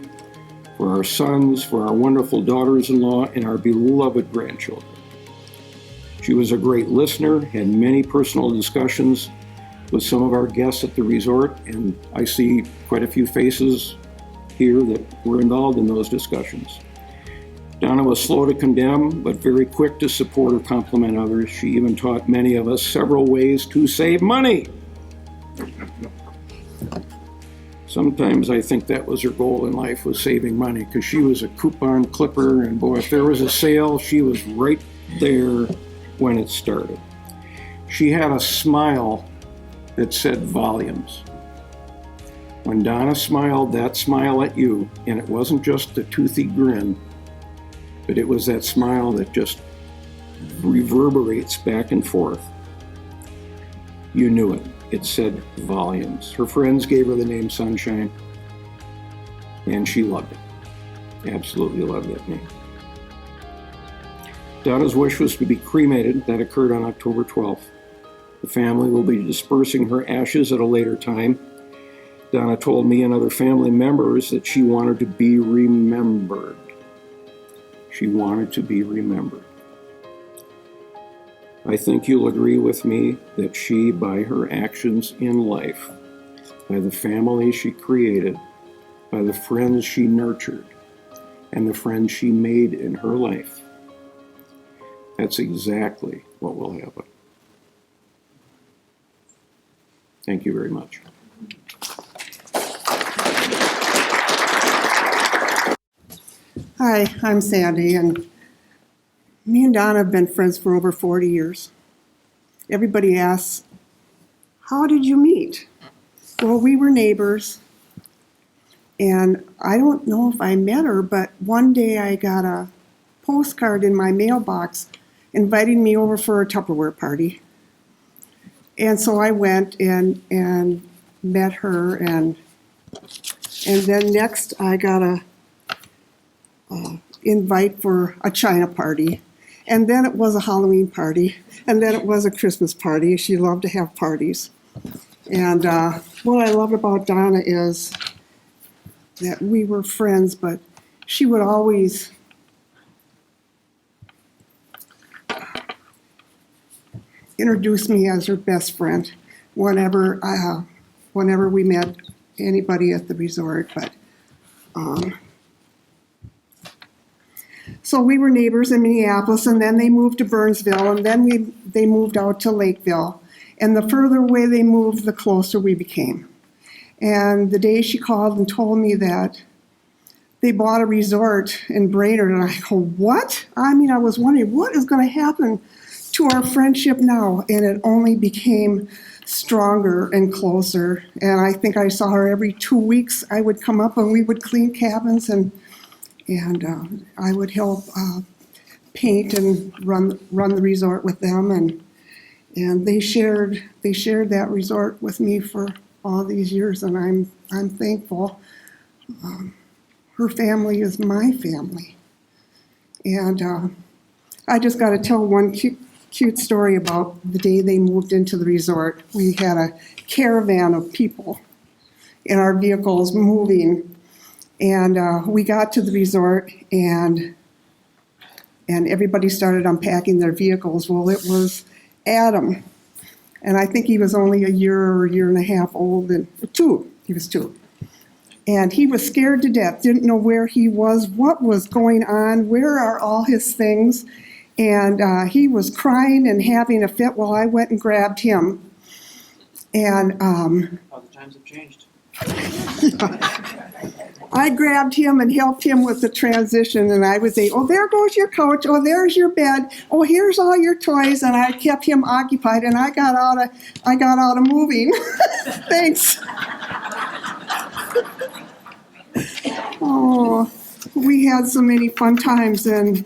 for our sons, for our wonderful daughters-in-law, and our beloved grandchildren. She was a great listener, had many personal discussions with some of our guests at the resort, and I see quite a few faces here that were involved in those discussions. Donna was slow to condemn, but very quick to support or compliment others. She even taught many of us several ways to save money. Sometimes I think that was her goal in life, was saving money, because she was a coupon clipper, and boy, if there was a sale, she was right there when it started. She had a smile that said volumes. When Donna smiled that smile at you, and it wasn't just a toothy grin, but it was that smile that just reverberates back and forth. You knew it. it said volumes. Her friends gave her the name Sunshine, and she loved it. Absolutely loved that name. Donna's wish was to be cremated. That occurred on October 12th. The family will be dispersing her ashes at a later time. Donna told me and other family members that she wanted to be remembered. She wanted to be remembered. I think you'll agree with me that she, by her actions in life, by the family she created, by the friends she nurtured, and the friends she made in her life, that's exactly what will happen. Thank you very much. Hi, I'm Sandy, and me and Donna have been friends for over 40 years. Everybody asks, how did you meet? Well, we were neighbors, and I don't know if I met her, but one day I got a postcard in my mailbox inviting me over for a Tupperware party. And so I went and met her, and then next I got a invite for a China party, and then it was a Halloween party, and then it was a Christmas party. She loved to have parties. And what I love about Donna is that we were friends, but she would always introduce me as her best friend whenever we met anybody at the resort. But so we were neighbors in Minneapolis, and then they moved to Burnsville, and then they moved out to Lakeville. And the further away they moved, the closer we became. And the day she called and told me that they bought a resort in Brainerd, and I go, what? I mean, I was wondering, what is going to happen to our friendship now? And it only became stronger and closer. And I think I saw her every 2 weeks. I would come up and we would clean cabins, and I would help paint and run the resort with them, and they shared that resort with me for all these years, and I'm thankful. Her family is my family, and I just got to tell one cute story about the day they moved into the resort. We had a caravan of people in our vehicles moving. And we got to the resort, and everybody started unpacking their vehicles. Well, it was Adam, and I think he was only a year and a half old, and two. He was 2. And he was scared to death, didn't know where he was, what was going on, where are all his things. And he was crying and having a fit while I went and grabbed him. And How the times have changed. I grabbed him and helped him with the transition, and I would say, oh, there goes your couch, oh, there's your bed, oh, here's all your toys, and I kept him occupied, and I got out of moving. Thanks. Oh, we had so many fun times, and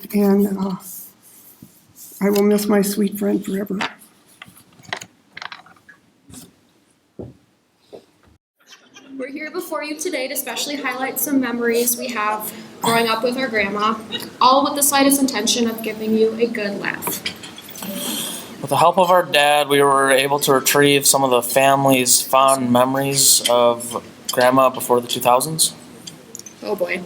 I will miss my sweet friend forever. We're here before you today to specially highlight some memories we have growing up with our grandma, all with the slightest intention of giving you a good laugh. With the help of our dad, we were able to retrieve some of the family's fond memories of grandma before the 2000s. Oh boy.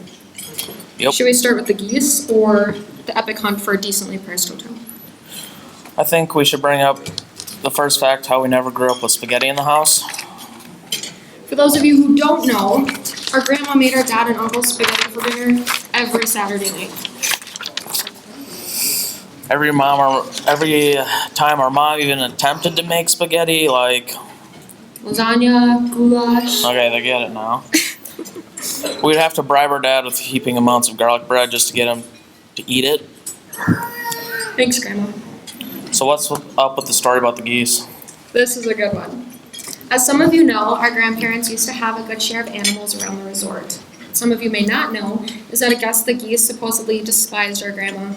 Yep. Should we start with the geese or the epic hunt for a decently priced hotel? I think we should bring up the first fact, how we never grew up with spaghetti in the house. For those of you who don't know, our grandma made our dad and uncle spaghetti for dinner every Saturday night. Every time our mom even attempted to make spaghetti, like... Lasagna, goulash. Okay, they get it now. We'd have to bribe our dad with heaping amounts of garlic bread just to get him to eat it. Thanks, Grandma. So what's up with the story about the geese? This is a good one. As some of you know, our grandparents used to have a good share of animals around the resort. Some of you may not know is that I guess the geese supposedly despised our grandma.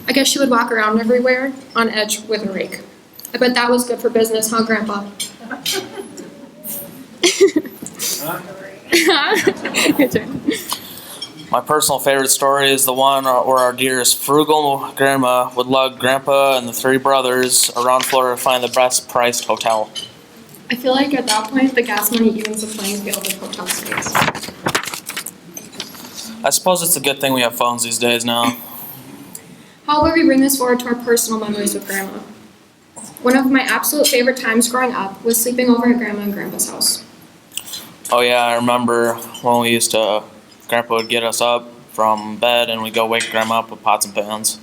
I guess she would walk around everywhere on edge with a rake. I bet that was good for business, huh, Grandpa? Your turn. My personal favorite story is the one where our dearest frugal grandma would lug Grandpa and the three brothers around Florida to find the best priced hotel. I feel like at that point, the gas money evens the playing field of hotel stays. I suppose it's a good thing we have phones these days now. How about we bring this forward to our personal memories with Grandma? One of my absolute favorite times growing up was sleeping over at Grandma and Grandpa's house. Oh yeah, I remember when Grandpa would get us up from bed and we'd go wake Grandma up with pots and pans.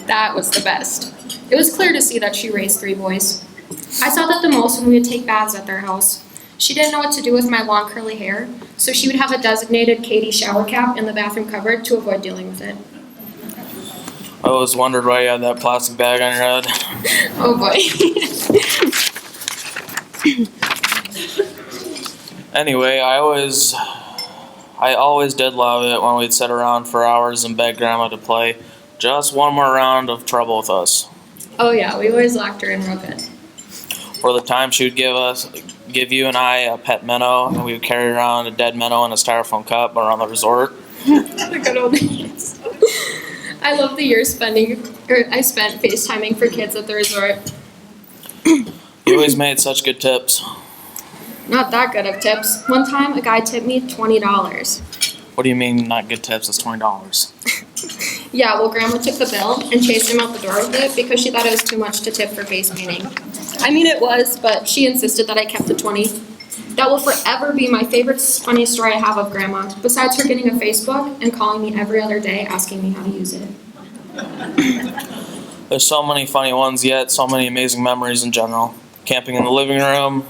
That was the best. It was clear to see that she raised 3 boys. I saw that the most when we would take baths at their house. She didn't know what to do with my long curly hair, so she would have a designated Katie shower cap in the bathroom cupboard to avoid dealing with it. I always wondered why you had that plastic bag on your head. Oh boy. Anyway, I always did love it when we'd sit around for hours and beg Grandma to play just one more round of Trouble with Us. Oh yeah, we always locked her in real good. Or the time she would give you and I a pet minnow, and we would carry around a dead minnow in a styrofoam cup around the resort. The good old days. I love the years I spent FaceTiming for kids at the resort. You always made such good tips. Not that good of tips. One time, a guy tipped me $20. What do you mean not good tips? It's $20. Yeah, well, Grandma took the bill and chased him out the door with it because she thought it was too much to tip for face painting. I mean, it was, but she insisted that I kept the 20. That will forever be my favorite funny story I have of Grandma, besides her getting a Facebook and calling me every other day asking me how to use it. There's so many funny ones yet, so many amazing memories in general. Camping in the living room,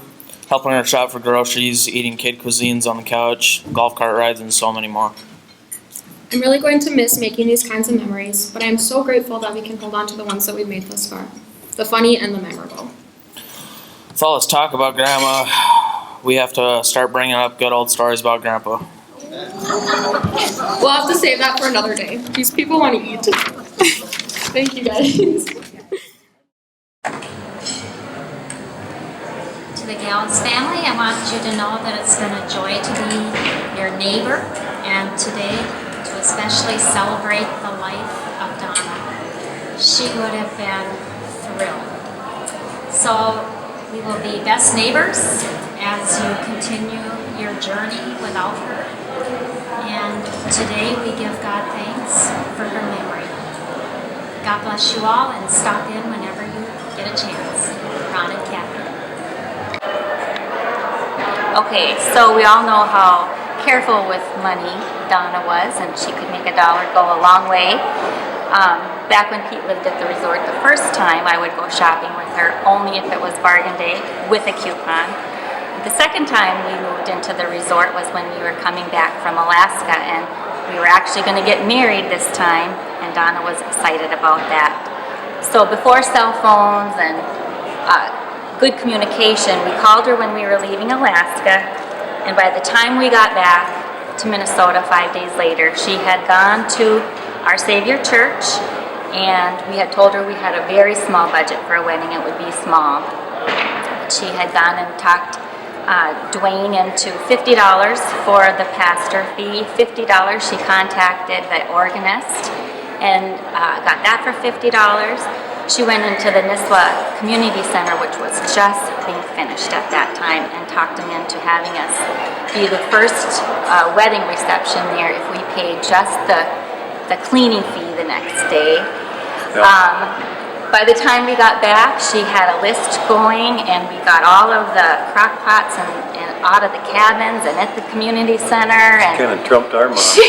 helping her shop for groceries, eating kid cuisines on the couch, golf cart rides, and so many more. I'm really going to miss making these kinds of memories, but I am so grateful that we can hold on to the ones that we've made thus far. The funny and the memorable. With all this talk about Grandma, we have to start bringing up good old stories about Grandpa. We'll have to save that for another day. These people want to eat. Thank you, guys. To the Gallas family, I want you to know that it's been a joy to be your neighbor, and today to especially celebrate the life of Donna. She would have been thrilled. So we will be best neighbors as you continue your journey without her. And today we give God thanks for her memory. God bless you all, and stop in whenever you get a chance. Ron and Kathy. Okay, so we all know how careful with money Donna was, and she could make a dollar go a long way. Back when Pete lived at the resort the first time, I would go shopping with her only if it was bargain day with a coupon. The second time we moved into the resort was when we were coming back from Alaska, and we were actually going to get married this time, and Donna was excited about that. So before cell phones and good communication, we called her when we were leaving Alaska, and by the time we got back to Minnesota 5 days later, she had gone to Our Savior Church, and we had told her we had a very small budget for a wedding. It would be small. She had gone and talked Dwayne into $50 for the pastor fee. $50 she contacted the organist and got that for $50. She went into the Nisswa Community Center, which was just being finished at that time, and talked them into having us be the first wedding reception there if we paid just the cleaning fee the next day. By the time we got back, she had a list going, and we got all of the crock pots and out of the cabins and at the community center. And kind of trumped our mom. She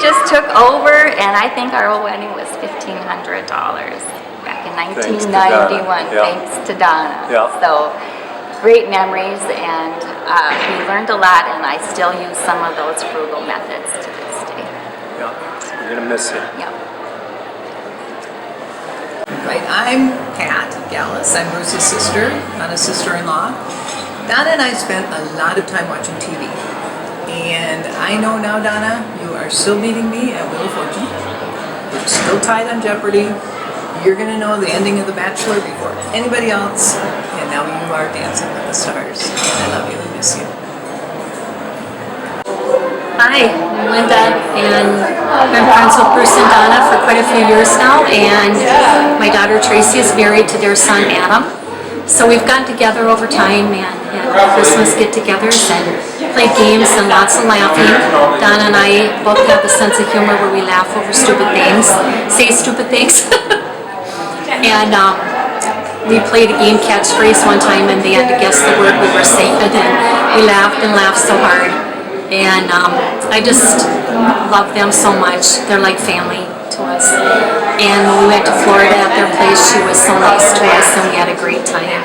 just took over, and I think our whole wedding was $1,500 back in 1991. Thanks to Donna. Yeah. So great memories, and we learned a lot, and I still use some of those frugal methods to this day. Yeah, we're gonna miss you. Yep. Right, I'm Pat Gallas. I'm Bruce's sister, not a sister-in-law. Donna and I spent a lot of time watching TV. And I know now, Donna, you are still beating me at Wheel of Fortune. We're still tied on Jeopardy. You're going to know the ending of The Bachelor before anybody else. And and now you are dancing with the stars. And I love you and miss you. Hi, I'm Linda, and I've been friends with Bruce and Donna for quite a few years now, and my daughter Tracy is married to their son Adam. So we've gotten together over time and had Christmas get-togethers and played games and lots of laughing. Donna and I both have a sense of humor where we laugh over stupid things, say stupid things. And we played a game catchphrase one time and they had to guess the word we were saying, and we laughed and laughed so hard. And I just love them so much. They're like family to us. And when we went to Florida at their place, she was so nice to us and we had a great time.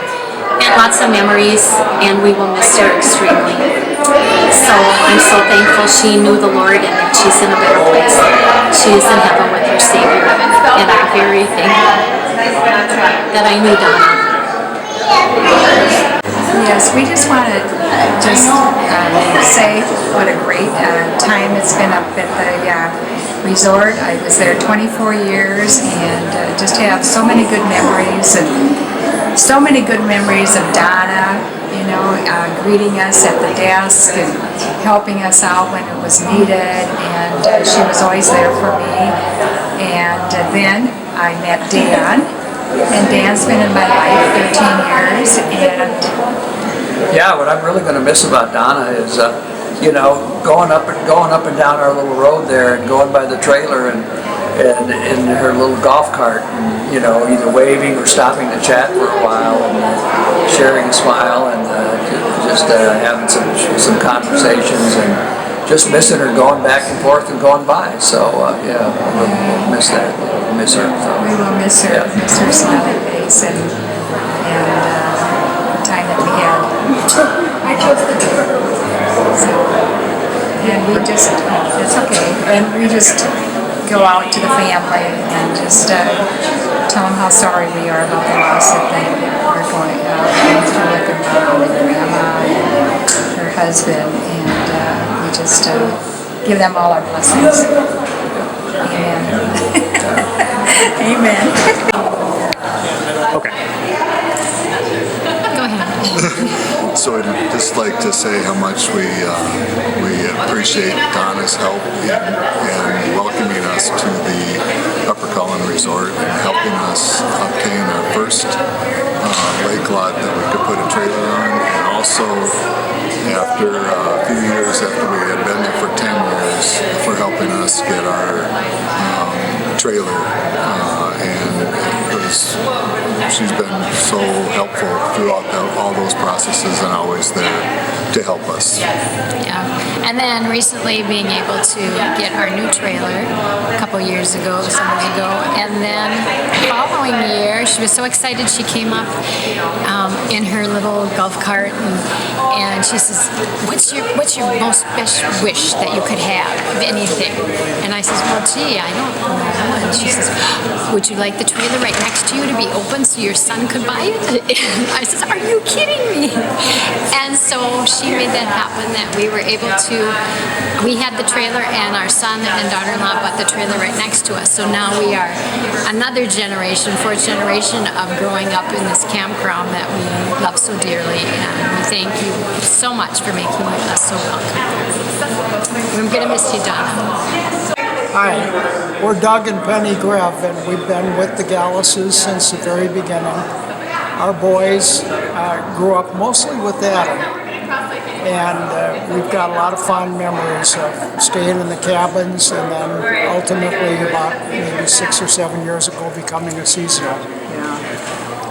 And lots of memories, and we will miss her extremely. So I'm so thankful she knew the Lord and that she's in a better place. She is in heaven with her Savior. And I'm very thankful that I knew Donna. Yes, we just want to say what a great time it's been up at the resort. I was there 24 years and just have so many good memories and so many good memories of Donna, you know, greeting us at the desk and helping us out when it was needed, and she was always there for me. And then I met Dan, and Dan's been in my life 13 years, and Yeah, what I'm really going to miss about Donna is, you know, going up and down our little road there and going by the trailer and in her little golf cart, and, you know, either waving or stopping to chat for a while and sharing a smile and just having some conversations and just missing her going back and forth and going by. So yeah, we'll miss that. We'll miss her. So. we will miss her, miss her smiling face and the time that we had. I chose the and we just, it's okay, and we just go out to the family and just tell them how sorry we are about the loss that they are going through with their mom and grandma and her husband, and we just give them all our blessings. Amen. Amen. Okay. Go ahead. So I'd just like to say how much we appreciate Donna's help in welcoming us to the Upper Cullen Resort and helping us obtain our first lake lot that we could put a trailer on, and also after a few years after we had been there for 10 years for helping us get our trailer, and she's been so helpful throughout all those processes and always there to help us. Yeah, and then recently being able to get our new trailer a couple years ago, summers ago, and then the following year she was so excited she came up in her little golf cart and she says, what's your most best wish that you could have of anything? And I says, well gee, I don't know. And she says, would you like the trailer right next to you to be open so your son could buy it? And I says, are you kidding me? And so she made that happen, that we were able to, we had the trailer and our son and daughter-in-law bought the trailer right next to us. So now we are another generation, fourth generation of growing up in this campground that we love so dearly. And we thank you so much for making us so welcome. I'm going to miss you, Donna. Hi, we're Doug and Penny Grev, and we've been with the Gallases since the very beginning. Our boys grew up mostly with Adam, and we've got a lot of fond memories of staying in the cabins and then ultimately about maybe 6 or 7 years ago becoming a seasonal.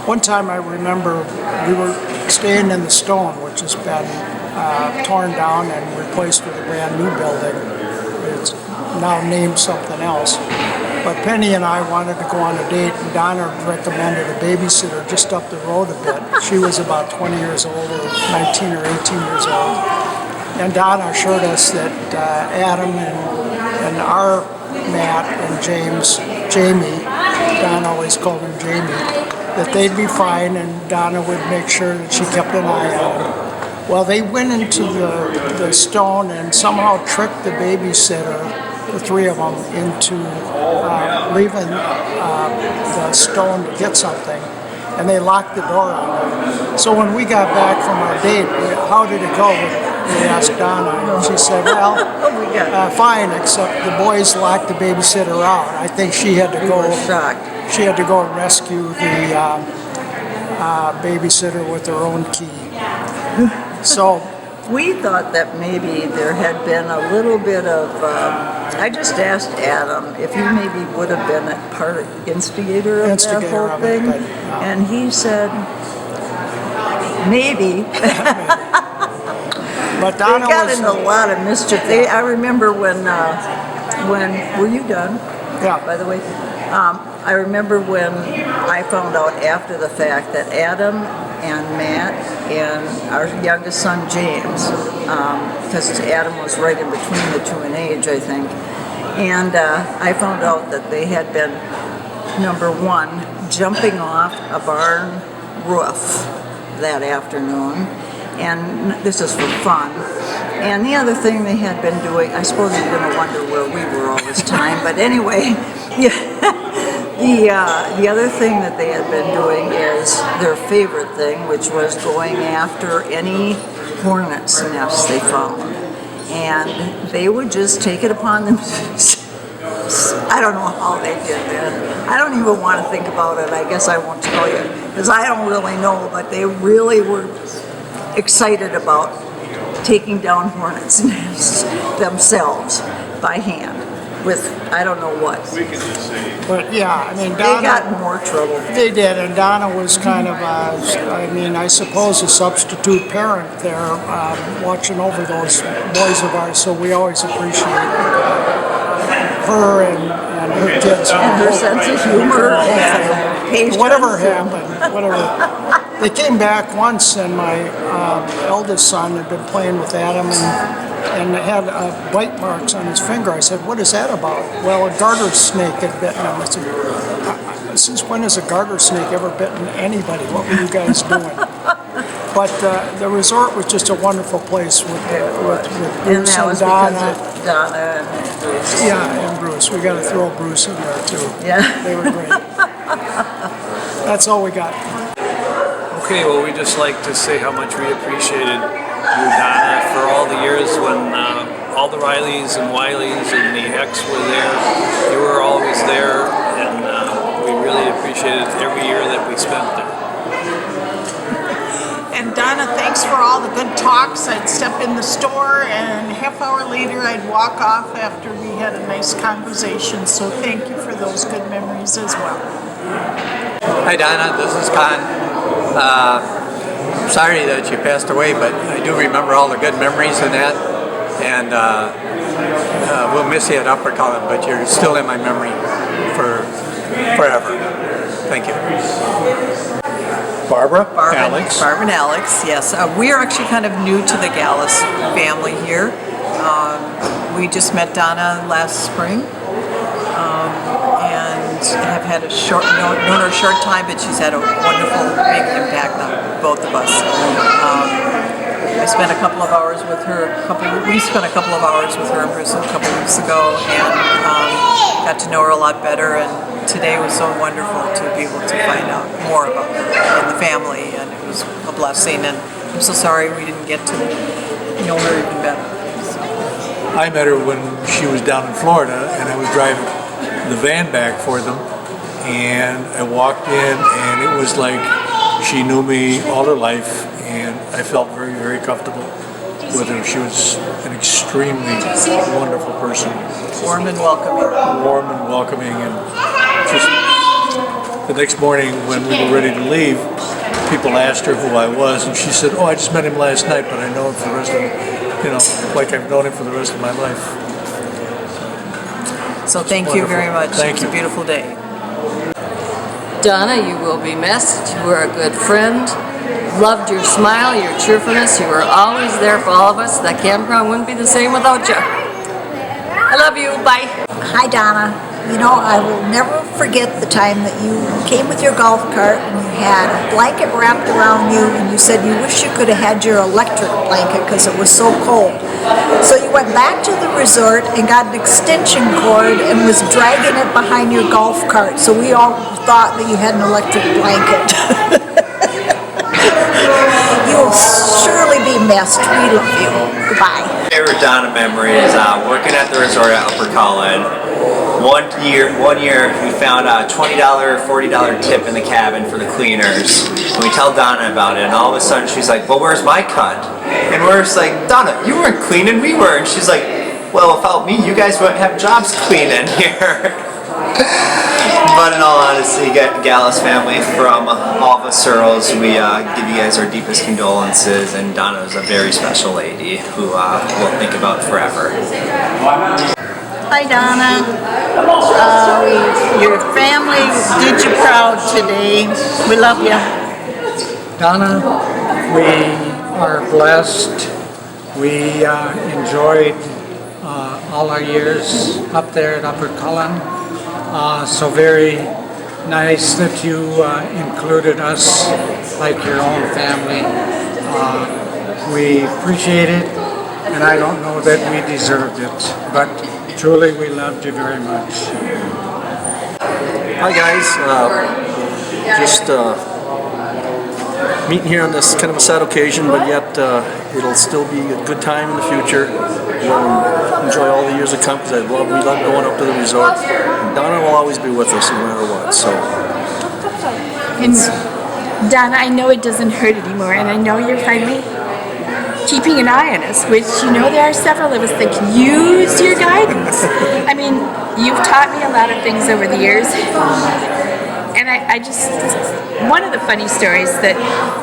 One time I remember we were staying in the Stone, which has been torn down and replaced with a brand new building. It's now named something else. But Penny and I wanted to go on a date, and Donna recommended a babysitter just up the road a bit. She was about 20 years old, or 19 or 18 years old. And Donna assured us that Adam and our Matt and Jamie, Donna always called him Jamie, that they'd be fine, and Donna would make sure that she kept an eye on them. Well, they went into the Stone and somehow tricked the babysitter, the three of them, into leaving the Stone to get something. and they locked the door on her. So when we got back from our date, how did it go? We asked Donna, and she said, well, fine, except the boys locked the babysitter out. I think she had to go. She had to go rescue the babysitter with her own key. So we thought that maybe there had been a little bit of, I just asked Adam if he maybe would have been a part instigator of that whole thing, and he said, maybe. But Donna they got into a lot of mischief. I remember when, were you done? Yeah. By the way, I remember when I found out after the fact that Adam and Matt and our youngest son James, because Adam was right in between the two in age, I think, and I found out that they had been, number one, jumping off a barn roof that afternoon, and this is for fun. And the other thing they had been doing, I suppose you're going to wonder where we were all this time, but anyway, the other thing that they had been doing is their favorite thing, which was going after any hornet's nests they found. And they would just take it upon themselves. I don't know how they did that. I don't even want to think about it. I guess I won't tell you, because I don't really know, but they really were excited about taking down hornets' nests themselves by hand with I don't know what. But yeah, I mean, Donna, they got in more trouble. They did, and Donna was kind of, I mean, I suppose a substitute parent there, watching over those boys of ours. So we always appreciate her and her kids and her sense of humor and patience. Whatever happened, whatever. They came back once, and my eldest son had been playing with Adam and had bite marks on his finger. I said, "What is that about?" Well, a garter snake had bitten him. I said, "Since when has a garter snake ever bitten anybody? What were you guys doing?" But the resort was just a wonderful place with Bruce and Donna. Donna and Bruce. Yeah, and Bruce. We got to throw Bruce in there too. Yeah, they were great. That's all we got. Okay, well, we just like to say how much we appreciated you, Donna, for all the years when all the Rileys and Wileys and the Hecks were there. You were always there, and we really appreciated every year that we spent there. And Donna, thanks for all the good talks. I'd step in the store, and a half hour later I'd walk off after we had a nice conversation. So thank you for those good memories as well. Hi Donna, this is Con. Sorry that you passed away, but I do remember all the good memories in that, and we'll miss you at Upper Cullen, but you're still in my memory for forever. Thank you. Barbara and Alex, yes. We are actually kind of new to the Gallas family here. We just met Donna last spring. Have had known her a short time, but she's had a wonderful, big impact on both of us. I spent a couple of hours with her. We spent a couple of hours with her in Bruce a couple of weeks ago, and got to know her a lot better. And today was so wonderful to be able to find out more about her and the family, and it was a blessing. And I'm so sorry we didn't get to know her even better. So. I met her when she was down in Florida, and I was driving the van back for them, and I walked in, and it was like she knew me all her life, and I felt very, very comfortable with her. She was an extremely wonderful person. Warm and welcoming. Warm and welcoming, and just the next morning when we were ready to leave, people asked her who I was, and she said, "Oh, I just met him last night, but I know him for the rest of, like I've known him for the rest of my life." So thank you very much. Thank you. It's a beautiful day. Donna, you will be missed. You were a good friend. Loved your smile, your cheerfulness. You were always there for all of us. That campground wouldn't be the same without you. I love you. Bye. Hi, Donna. You know, I will never forget the time that you came with your golf cart and you had a blanket wrapped around you, and you said you wish you could have had your electric blanket because it was so cold. So you went back to the resort and got an extension cord and was dragging it behind your golf cart. So we all thought that you had an electric blanket. You will surely be missed. We love you. Goodbye. Favorite Donna memory is working at the resort at Upper Cullen. One year we found a $20, $40 tip in the cabin for the cleaners. And we tell Donna about it, and all of a sudden she's like, well, where's my cut? And we're just like, Donna, you weren't cleaning, we were. And she's like, well, without me, you guys wouldn't have jobs cleaning here. But in all honesty, Gallas family, from all of us Searles, we give you guys our deepest condolences, and Donna is a very special lady who we'll think about forever. Hi, Donna. Your family did you proud today. We love you. Donna, we are blessed. We enjoyed all our years up there at Upper Cullen. So very nice that you included us like your own family. We appreciate it, and I don't know that we deserved it, but truly we loved you very much. Hi guys, just meeting here on this kind of a sad occasion, but yet it'll still be a good time in the future. We'll enjoy all the years to come because we love going up to the resort. And Donna will always be with us no matter what. So. And Donna, I know it doesn't hurt anymore, and I know you're finally keeping an eye on us, which there are several of us that can use your guidance. I mean, you've taught me a lot of things over the years, and I just, one of the funny stories that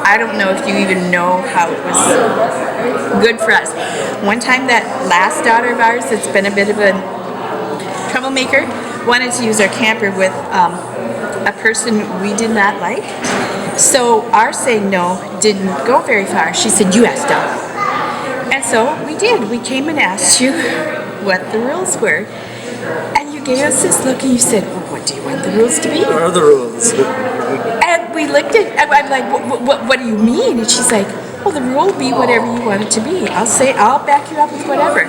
I don't know if you even know how it was good for us. One time that last daughter of ours that's been a bit of a troublemaker wanted to use our camper with a person we did not like. So our saying no didn't go very far. She said, you asked Donna. And so we did. We came and asked you what the rules were. And you gave us this look and you said, well, what do you want the rules to be? What are the rules? And we looked at, I'm like, what do you mean? And she's like, well, the rule will be whatever you want it to be. I'll back you up with whatever.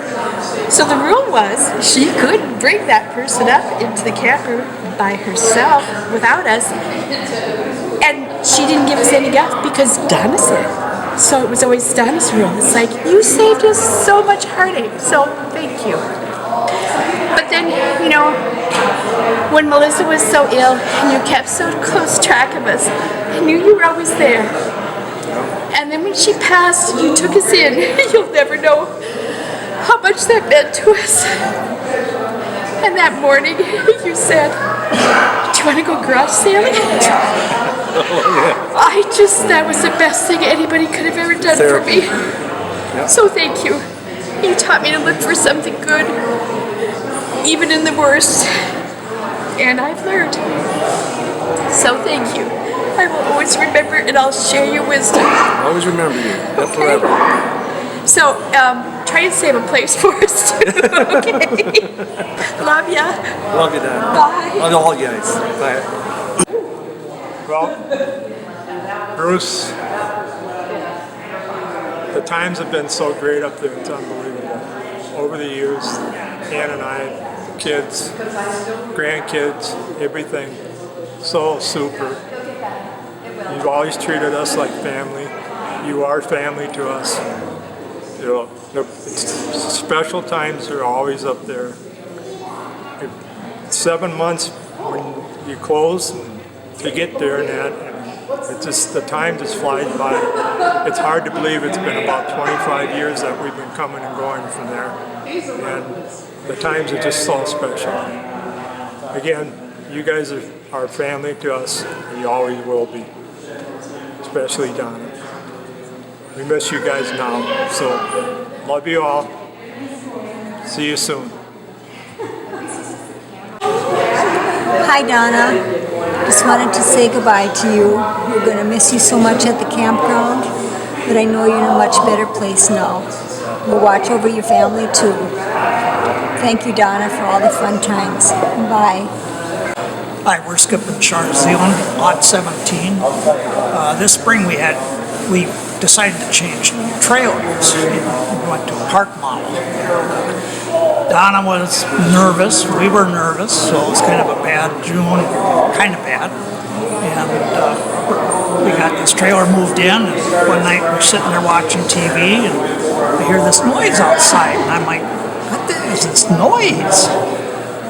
So the rule was she could bring that person up into the camper by herself without us. And she didn't give us any guff because Donna said. So it was always Donna's rule. It's like, you saved us so much heartache, so thank you. But then, when Melissa was so ill and you kept so close track of us, I knew you were always there. And then when she passed, you took us in. You'll never know how much that meant to us. And that morning, you said, do you want to go garage sailing? That was the best thing anybody could have ever done for me. So thank you. You taught me to look for something good, even in the worst. And I've learned. So thank you. I will always remember, and I'll share your wisdom. Always remember you. Okay. Forever. So try and save a place for us too. Okay. Love ya. Love you, Dad. Bye. Love all you guys. Bye. Well, Bruce, the times have been so great up there, it's unbelievable. Over the years, Ann and I, kids, grandkids, everything, so super. You've always treated us like family. You are family to us. The special times are always up there. 7 months when you close to get there and that, it's just, the time just flies by. It's hard to believe it's been about 25 years that we've been coming and going from there. And the times are just so special. Again, you guys are family to us, and you always will be. Especially Donna. We miss you guys now, so love you all. See you soon. Hi, Donna. Just wanted to say goodbye to you. We're going to miss you so much at the campground, but I know you're in a much better place now. We'll watch over your family too. Thank you, Donna, for all the fun times. Bye. Hi, we're skipping Shar Zealand, lot 17. This spring we had we decided to change trailers. We went to a park model. Donna was nervous, we were nervous, so it was kind of a bad June, kind of bad. And we got this trailer moved in, and one night we're sitting there watching TV, and I hear this noise outside, and I'm like, what is this noise?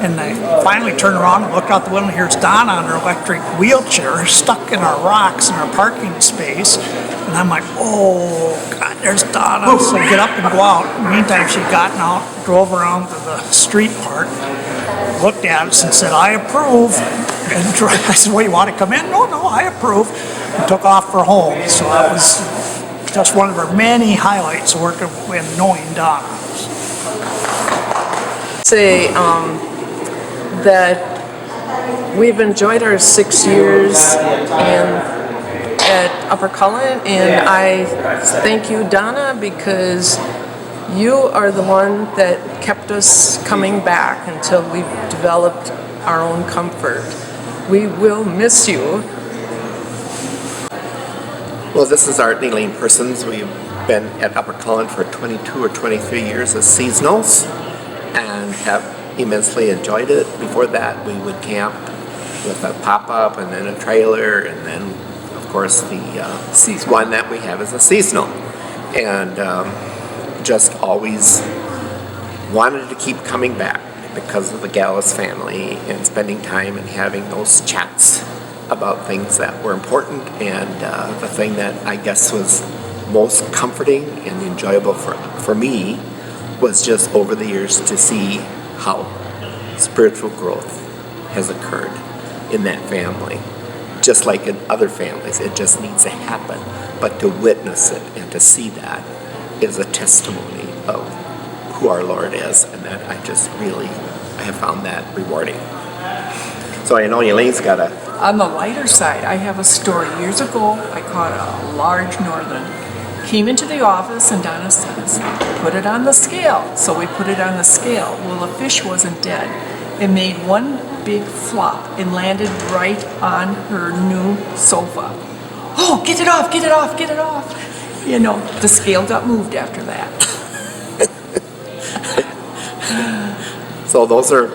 And I finally turn around and look out the window, and here's Donna on her electric wheelchair stuck in our rocks in our parking space. And I'm like, oh, God, there's Donna. So I get up and go out. In the meantime, she'd gotten out, drove around to the street part, looked at us and said, I approve. And I said, well, you want to come in? No, I approve. And took off for home. So that was just one of our many highlights of working and knowing Donna. Say that we've enjoyed our 6 years at Upper Cullen, and I thank you, Donna, because you are the one that kept us coming back until we've developed our own comfort. We will miss you. Well, this is Art and Elaine Persons. We've been at Upper Cullen for 22 or 23 years as seasonals and have immensely enjoyed it. Before that, we would camp with a pop-up and then a trailer, and then, of course, the one that we have is a seasonal. And just always wanted to keep coming back because of the Gallas family and spending time and having those chats about things that were important. And the thing that I guess was most comforting and enjoyable for me was just over the years to see how spiritual growth has occurred in that family. Just like in other families, it just needs to happen. But to witness it and to see that is a testimony of who our Lord is, and that I have found that rewarding. So I know Elaine's got a... On the lighter side, I have a story. Years ago, I caught a large northern. Came into the office and Donna says, put it on the scale. So we put it on the scale. Well, the fish wasn't dead. It made one big flop and landed right on her new sofa. Oh, get it off, get it off, get it off. You know, the scale got moved after that. So those are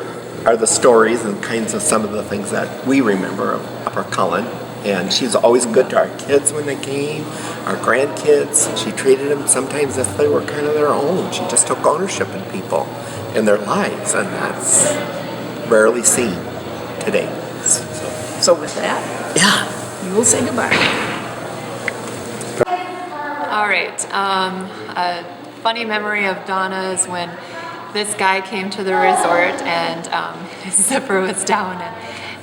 the stories and kinds of some of the things that we remember of Upper Cullen. And she's always good to our kids when they came, our grandkids. She treated them sometimes as if they were kind of their own. She just took ownership in people and their lives, and that's rarely seen today. So with that, yeah, you will say goodbye. All right. A funny memory of Donna is when this guy came to the resort and his zipper was down, and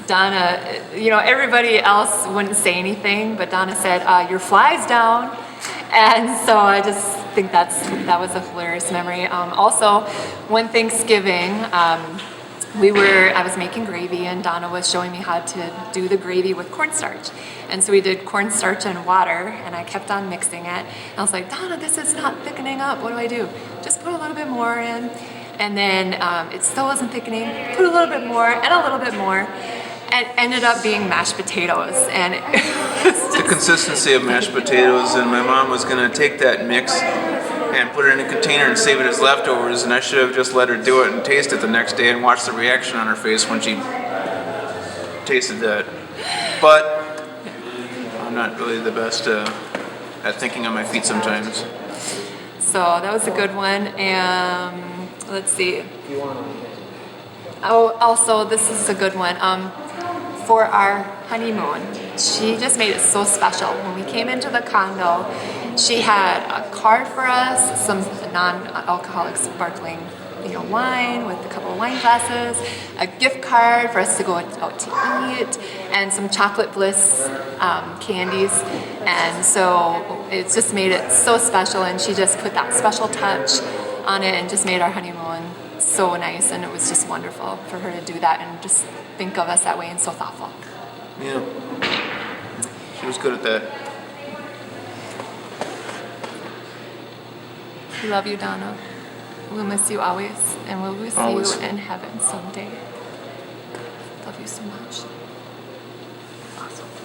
Donna, you know, everybody else wouldn't say anything, but Donna said, your fly's down. And so I just think that was a hilarious memory. Also, one Thanksgiving, I was making gravy, and Donna was showing me how to do the gravy with cornstarch. And so we did cornstarch and water, and I kept on mixing it. And I was like, Donna, this is not thickening up. What do I do? Just put a little bit more in. And then it still wasn't thickening. Put a little bit more and a little bit more. And ended up being mashed potatoes. And it was just... The consistency of mashed potatoes, and my mom was going to take that mix and put it in a container and save it as leftovers, and I should have just let her do it and taste it the next day and watch the reaction on her face when she tasted that. But I'm not really the best at thinking on my feet sometimes. So that was a good one. And let's see. Oh, also, this is a good one. For our honeymoon, she just made it so special. When we came into the condo, she had a card for us, some non-alcoholic sparkling, wine with a couple of wine glasses, a gift card for us to go out to eat, and some Chocolate Bliss candies. And so it just made it so special, and she just put that special touch on it and just made our honeymoon so nice, and it was just wonderful for her to do that and just think of us that way and so thoughtful. Yeah. She was good at that. We love you, Donna. We'll miss you always, and we'll see Always. you in heaven someday. Love you so much.